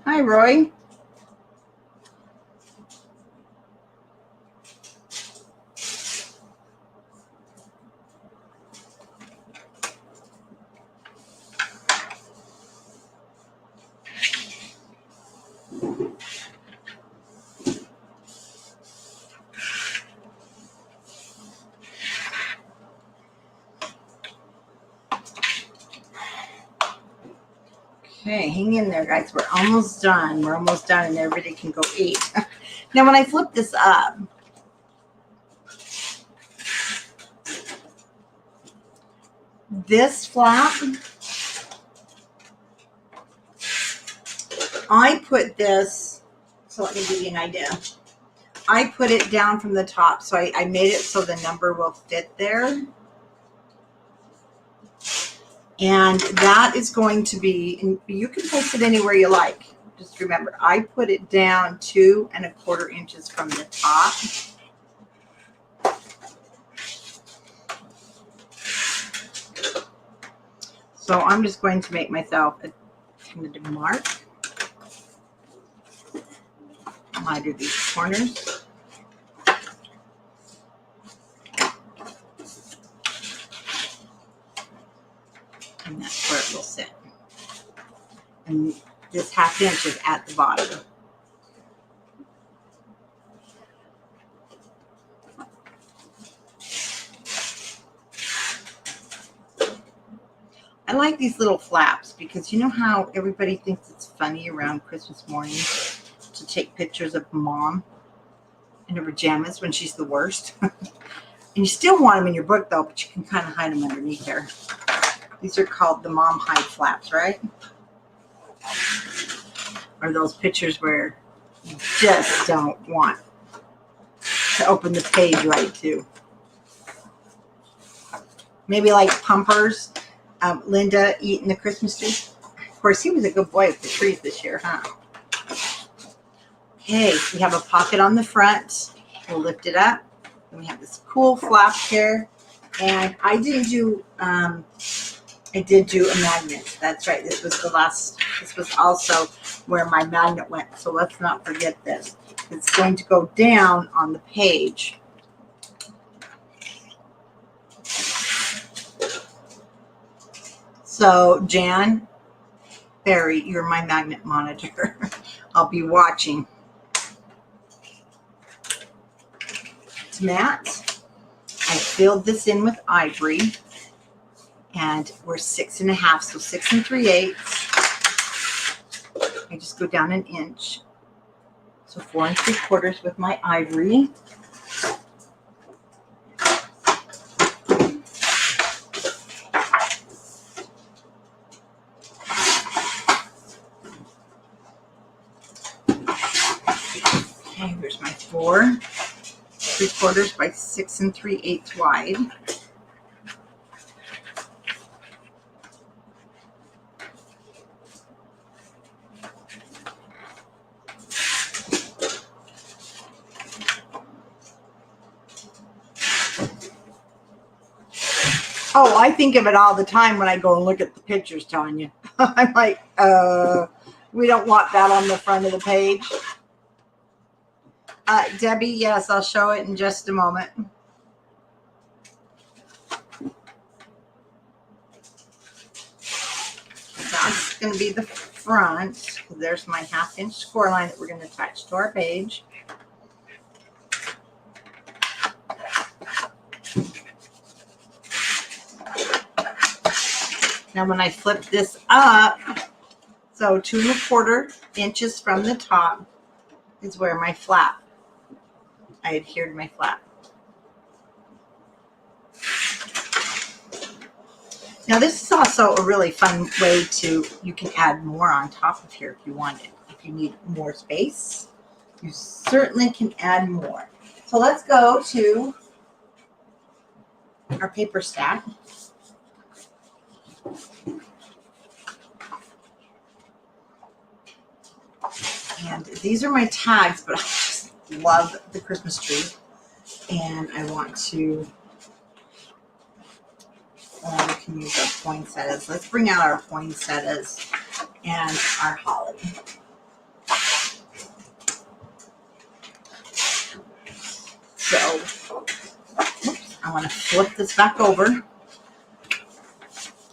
Hi, Roy. Okay, hang in there, guys. We're almost done. We're almost done, and everybody can go eat. Now, when I flip this up, this flap, I put this, so let me give you an idea. I put it down from the top, so I made it so the number will fit there. And that is going to be, and you can place it anywhere you like. Just remember, I put it down 2 1/4 inches from the top. So I'm just going to make myself a tentative mark. Miter these corners. And that's where it will sit. And this 1/2 inch is at the bottom. I like these little flaps because you know how everybody thinks it's funny around Christmas morning to take pictures of mom in her pajamas when she's the worst. And you still want them in your book though, but you can kind of hide them underneath there. These are called the mom hide flaps, right? Or those pictures where you just don't want to open the page right to. Maybe like Pumpers, Linda eating the Christmas tree. Of course, he was a good boy with the trees this year, huh? Okay, we have a pocket on the front. We'll lift it up. And we have this cool flap here. And I did do a magnet. That's right. This was also where my magnet went. So let's not forget this. It's going to go down on the page. So Jan Barry, you're my magnet monitor. I'll be watching. To Matt, I filled this in with ivory. And we're 6 1/2, so 6 3/8. I just go down an inch. So 4 3/4 with my ivory. Okay, here's my 4 3/4 by 6 3/8 wide. Oh, I think of it all the time when I go and look at the pictures, Tanya. I'm like, we don't want that on the front of the page. Debbie, yes, I'll show it in just a moment. That's going to be the front. There's my 1/2 inch score line that we're going to attach to our page. Now when I flip this up, so 2 1/4 inches from the top is where my flap, I adhered my flap. Now this is also a really fun way to, you can add more on top of here if you want it. If you need more space, you certainly can add more. So let's go to our paper stack. And these are my tags, but I just love the Christmas tree. And I want to, we can use our poinsettias. Let's bring out our poinsettias and our holly. So, oops, I want to flip this back over.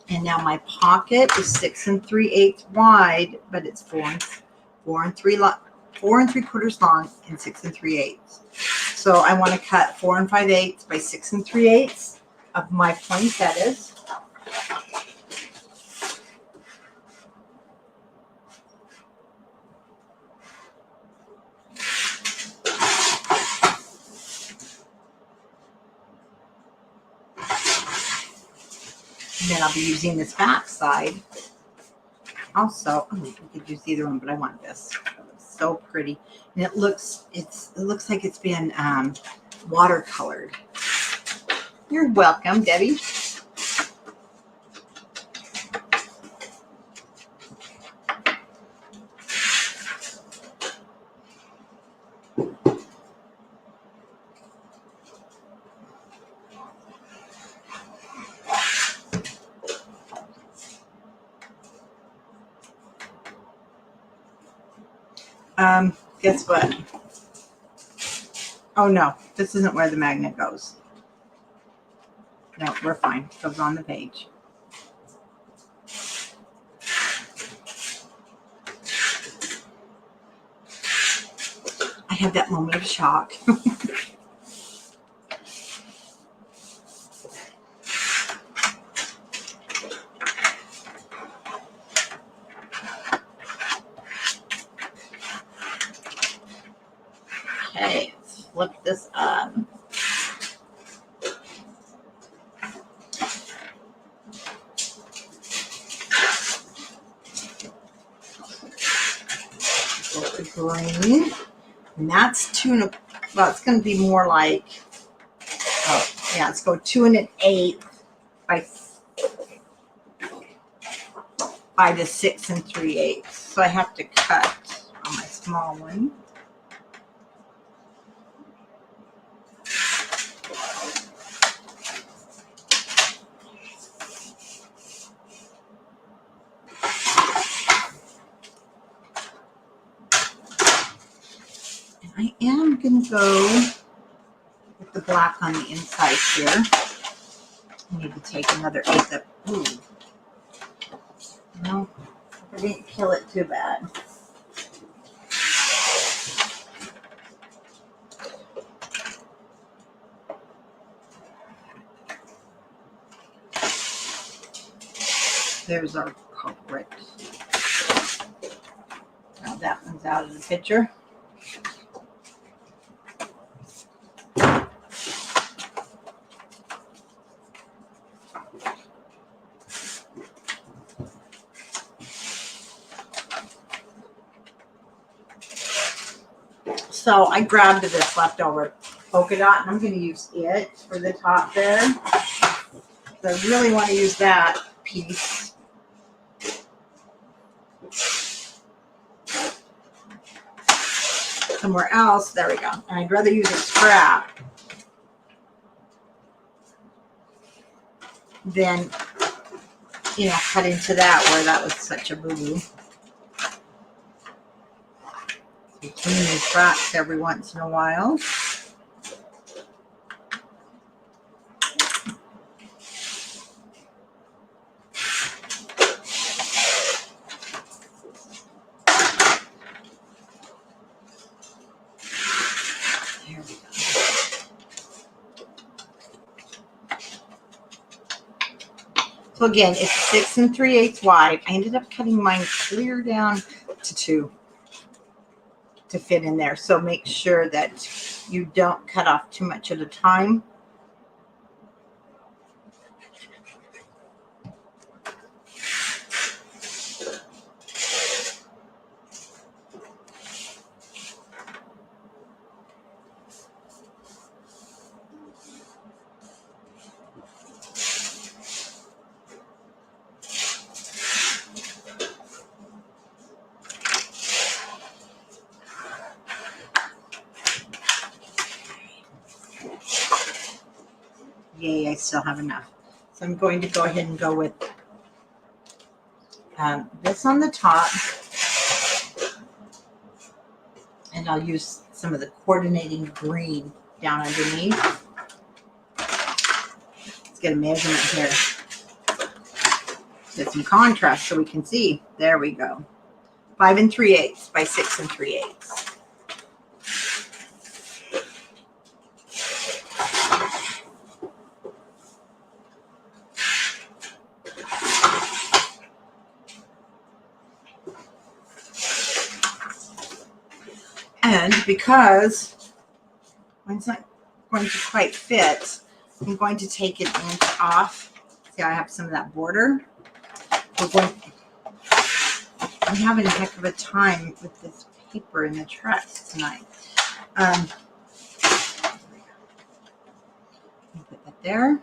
And now my pocket is 6 3/8 wide, but it's 4 3/4 long and 6 3/8. So I want to cut 4 5/8 by 6 3/8 of my poinsettias. And then I'll be using this back side. Also, we could use either one, but I want this. It's so pretty, and it looks like it's been watercolored. You're welcome, Debbie. Guess what? Oh no, this isn't where the magnet goes. No, we're fine. It goes on the page. I had that moment of shock. Okay, let's flip this up. The green, and that's 2 1/4. Well, it's going to be more like, oh yeah, let's go 2 1/8 by the 6 3/8. So I have to cut on my small one. I am going to go with the black on the inside here. I need to take another 1/8 up. Ooh. No, I didn't kill it too bad. There's our culprit. Now that one's out of the picture. So I grabbed this leftover polka dot and I'm going to use it for the top there. So I really want to use that piece. Somewhere else. There we go. And I'd rather use a scrap than, cut into that where that was such a boo-boo. So clean these scraps every once in a while. There we go. So again, it's 6 3/8 wide. I ended up cutting mine clear down to 2 to fit in there. So make sure that you don't cut off too much at a time. Yay, I still have enough. So I'm going to go ahead and go with this on the top. And I'll use some of the coordinating green down underneath. Let's get a measurement here. Get some contrast so we can see. There we go. 5 3/8 by 6 3/8. And because mine's not going to quite fit, I'm going to take an inch off. See, I have some of that border. I'm having a heck of a time with this paper in the truck tonight. Put that there.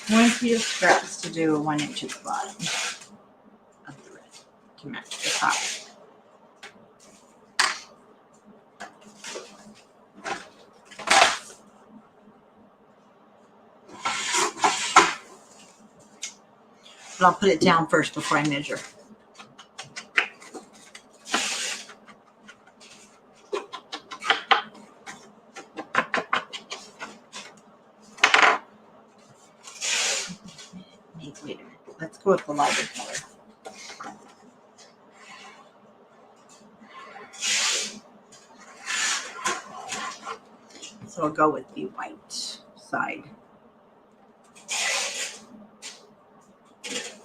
Plenty of scraps to do a 1 inch at the bottom of the thread to match the top. But I'll put it down first before I measure. Wait a minute. Let's go with the lighter color. So I'll go with the white side.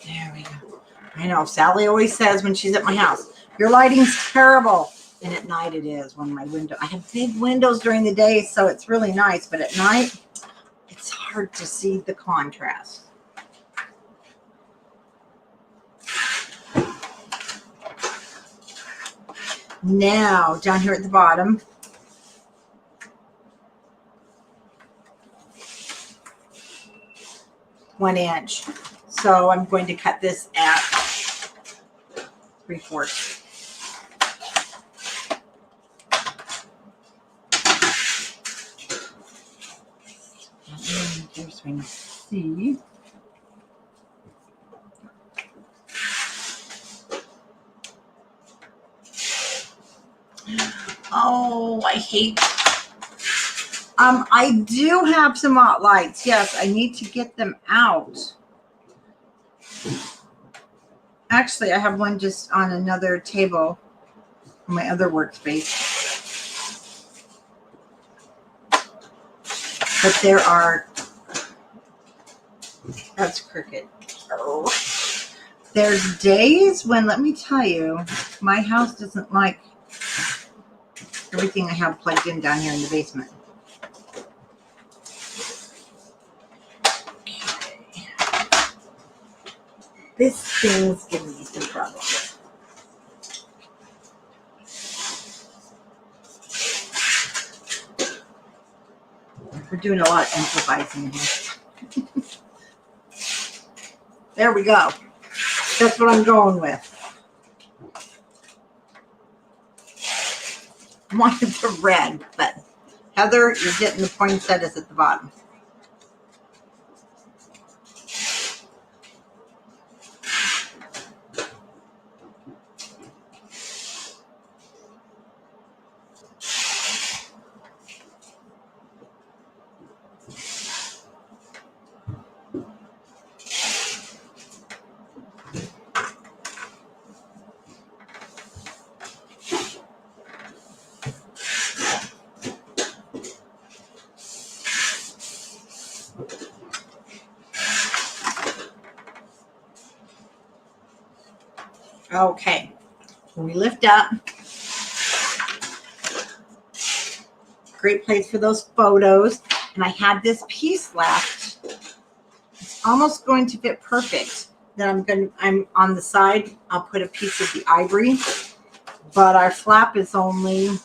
There we go. I know Sally always says when she's at my house, your lighting's terrible. And at night it is when my window, I have big windows during the day, so it's really nice. But at night, it's hard to see the contrast. Now, down here at the bottom, one inch. So I'm going to cut this at 3/4. Here's so I can see. Oh, I hate. I do have some hot lights. Yes, I need to get them out. Actually, I have one just on another table on my other workspace. But there are, that's crooked. Oh. There's days when, let me tell you, my house doesn't like everything I have plugged in down here in the basement. This thing's giving me some trouble. We're doing a lot of improvising here. There we go. That's what I'm going with. I wanted the red, but Heather, you're getting the poinsettias at the bottom. Okay, when we lift up, great place for those photos. And I had this piece left. It's almost going to fit perfect. Then I'm on the side, I'll put a piece of the ivory, but our flap is only, if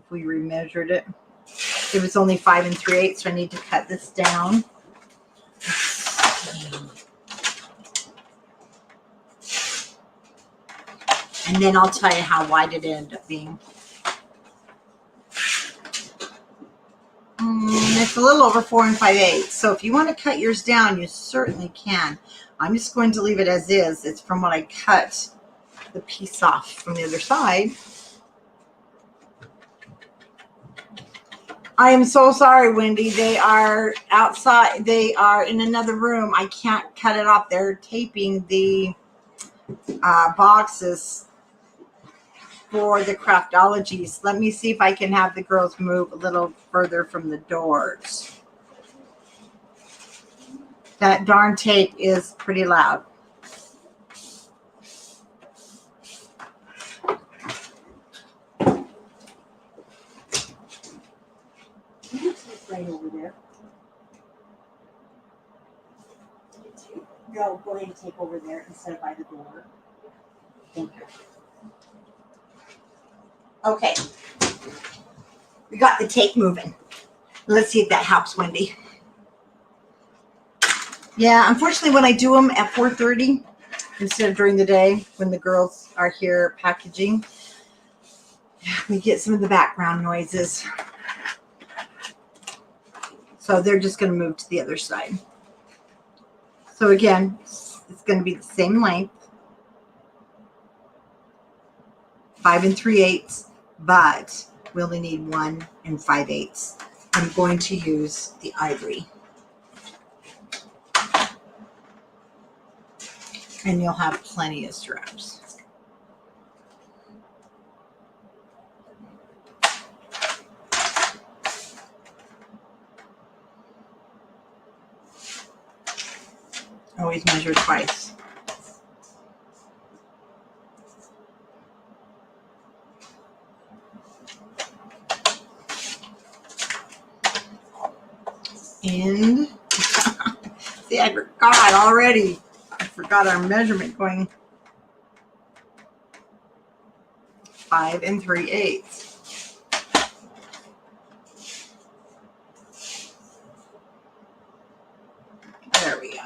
we remeasured it, it was only 5 3/8, so I need to cut this down. And then I'll tell you how wide it ended up being. It's a little over 4 5/8. So if you want to cut yours down, you certainly can. I'm just going to leave it as is. It's from what I cut the piece off from the other side. I am so sorry, Wendy. They are outside. They are in another room. I can't cut it off. They're taping the boxes for the Craftologies. Let me see if I can have the girls move a little further from the doors. That darn tape is pretty loud. Right over there. No, go ahead and take over there instead of by the door. Thank you. Okay. We got the tape moving. Let's see if that helps, Wendy. Yeah, unfortunately, when I do them at 4:30 instead of during the day when the girls are here packaging, we get some of the background noises. So they're just going to move to the other side. So again, it's going to be the same length, 5 3/8, but we only need 1 5/8. I'm going to use the ivory. And you'll have plenty of straps. Always measure twice. And see, I forgot already. I forgot our measurement going 5 3/8. There we go.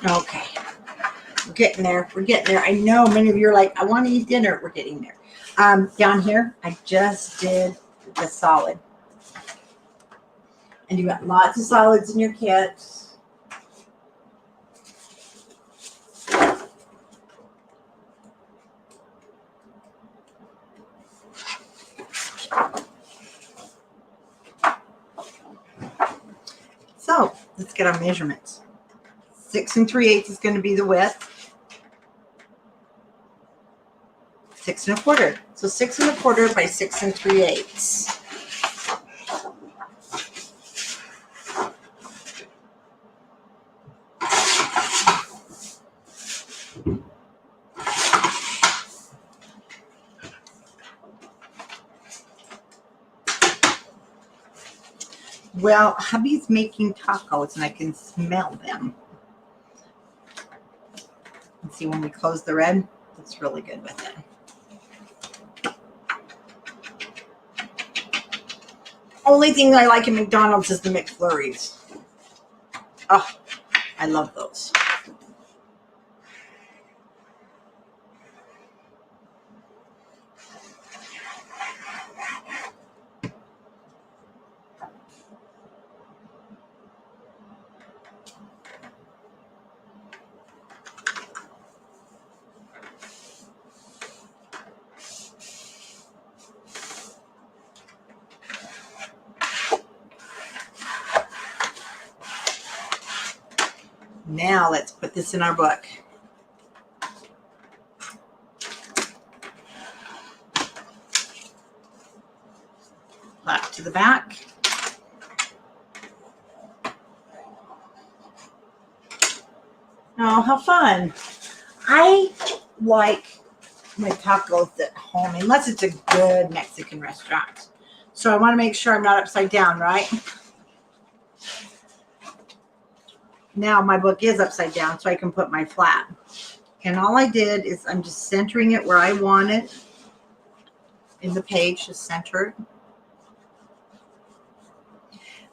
Okay, we're getting there. We're getting there. I know many of you are like, I want to eat dinner. We're getting there. Down here, I just did the solid. And you got lots of solids in your kit. So let's get our measurements. 6 3/8 is going to be the width. 6 1/4. So 6 1/4 by 6 3/8. Well, hubby's making tacos and I can smell them. And see, when we close the red, it's really good with it. Only thing I like at McDonald's is the McFlurries. Oh, I love those. Now let's put this in our book. Flap to the back. Oh, how fun. I like my tacos at home, unless it's a good Mexican restaurant. So I want to make sure I'm not upside down, right? Now my book is upside down, so I can put my flat. And all I did is I'm just centering it where I want it in the page, just center it.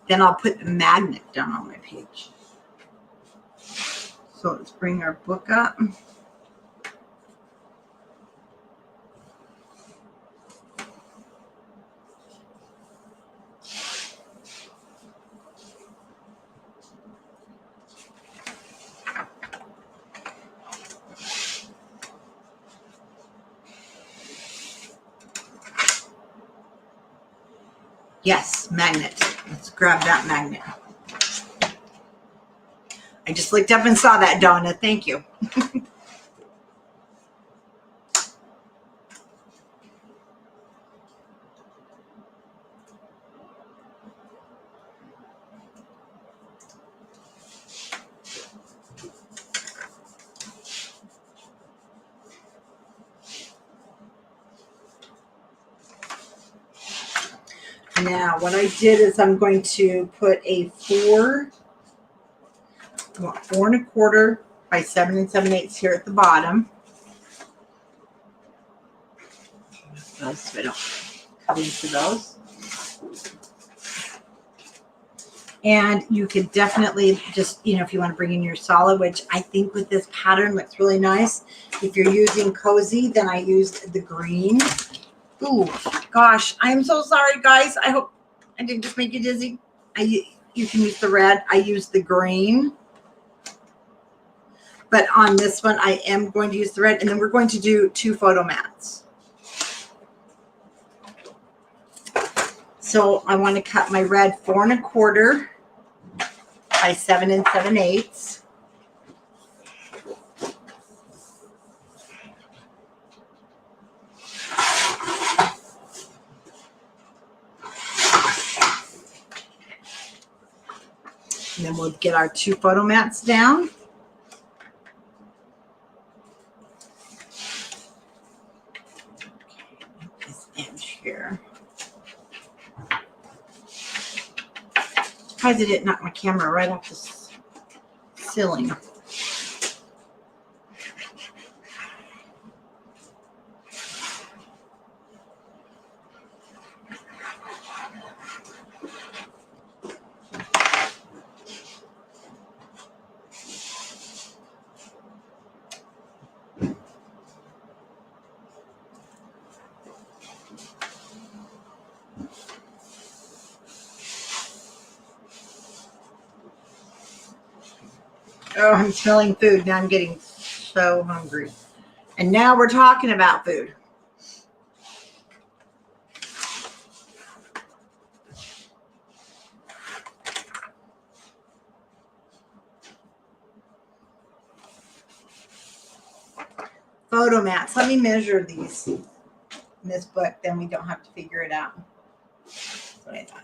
Then I'll put the magnet down on my page. So let's bring our book up. Yes, magnet. Let's grab that magnet. I just looked up and saw that, Donna. Thank you. Now, what I did is I'm going to put a 4 1/4 by 7 7/8 here at the bottom. So I don't cut into those. And you could definitely just, if you want to bring in your solid, which I think with this pattern looks really nice. If you're using cozy, then I used the green. Ooh, gosh, I'm so sorry, guys. I hope I didn't just make you dizzy. You can use the red. I used the green. But on this one, I am going to use the red. And then we're going to do 2 photo mats. So I want to cut my red 4 1/4 by 7 7/8. And then we'll get our 2 photo mats down. This edge here. Surprised I didn't knock my camera right off the ceiling. Oh, I'm smelling food. Now I'm getting so hungry. And now we're talking about food. photo mats. Let me measure these in this book, then we don't have to figure it out. That's what I thought.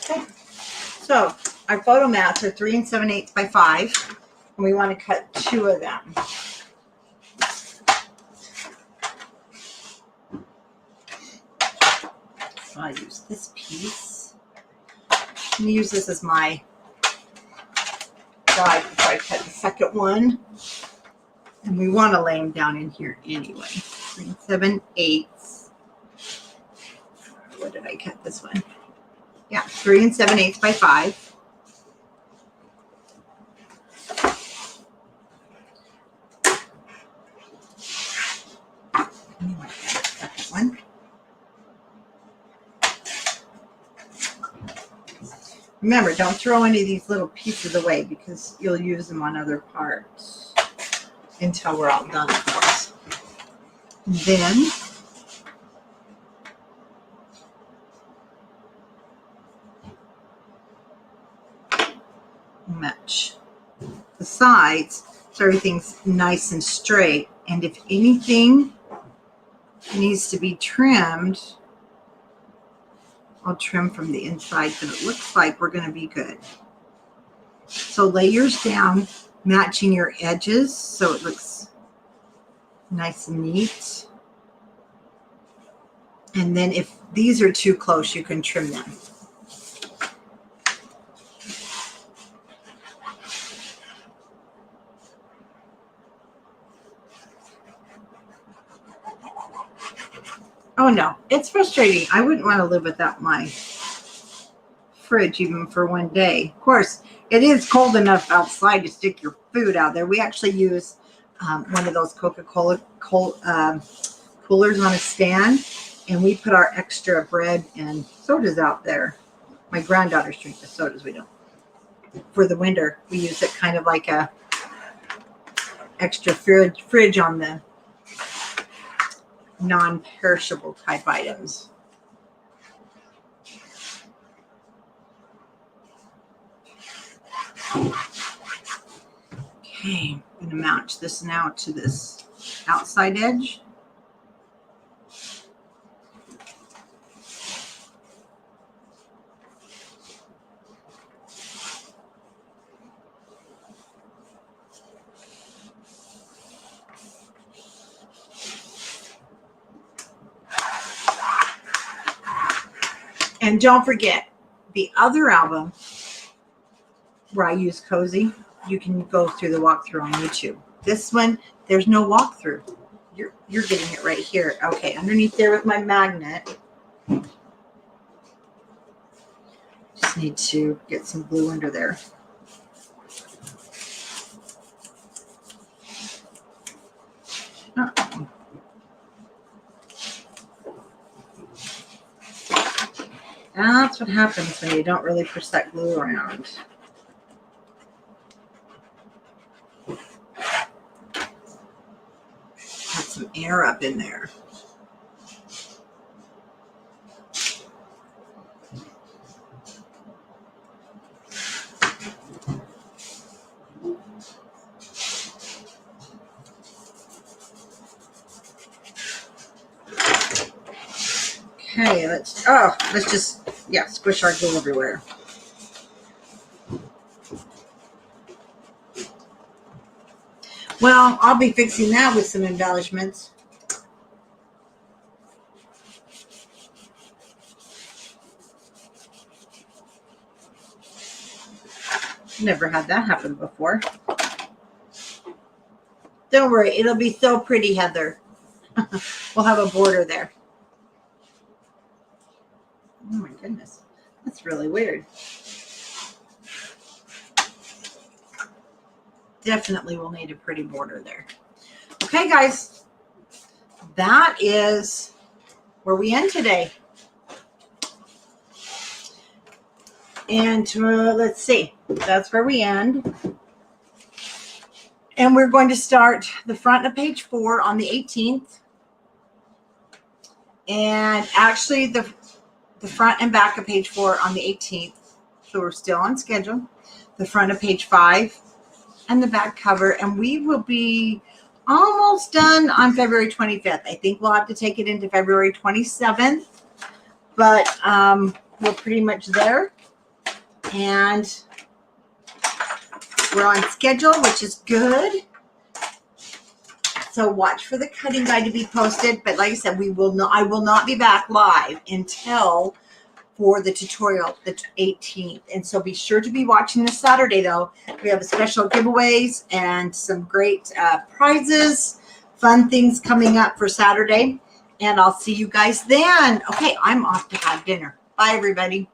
Okay. So our photo mats are 3 7/8 by 5, and we want to cut 2 of them. So I use this piece. I'm going to use this as my guide before I cut the second one. And we want to lay them down in here anyway. 3 7/8. What did I cut this one? Yeah, 3 7/8 by 5. Second one. Remember, don't throw any of these little pieces away because you'll use them on other parts until we're all done, of course. Then match the sides so everything's nice and straight. And if anything needs to be trimmed, I'll trim from the inside, but it looks like we're going to be good. So lay yours down, matching your edges so it looks nice and neat. And then if these are too close, you can trim them. Oh no, it's frustrating. I wouldn't want to live without my fridge even for one day. Of course, it is cold enough outside to stick your food out there. We actually use one of those Coca-Cola coolers on a stand, and we put our extra bread and sodas out there. My granddaughters drink the sodas, we don't. For the winter, we use it kind of like a extra fridge on the non-perishable type items. Okay, I'm going to mount this now to this outside edge. And don't forget, the other album where I use Cozy, you can go through the walkthrough on YouTube. This one, there's no walkthrough. You're getting it right here. Okay, underneath there with my magnet. Just need to get some glue under there. Uh-oh. That's what happens when you don't really push that glue around. Got some air up in there. Okay, let's just squish our glue everywhere. Well, I'll be fixing that with some embellishments. Never had that happen before. Don't worry, it'll be so pretty, Heather. We'll have a border there. Oh my goodness, that's really weird. Definitely will need a pretty border there. Okay, guys, that is where we end today. And let's see, that's where we end. And we're going to start the front of page 4 on the 18th. And actually the front and back of page 4 on the 18th. So we're still on schedule. The front of page 5 and the back cover. And we will be almost done on February 25th. I think we'll have to take it into February 27th, but we're pretty much there. And we're on schedule, which is good. So watch for the cutting guide to be posted. But like I said, I will not be back live until for the tutorial, the 18th. And so be sure to be watching this Saturday, though. We have special giveaways and some great prizes, fun things coming up for Saturday. And I'll see you guys then. Okay, I'm off to have dinner. Bye, everybody.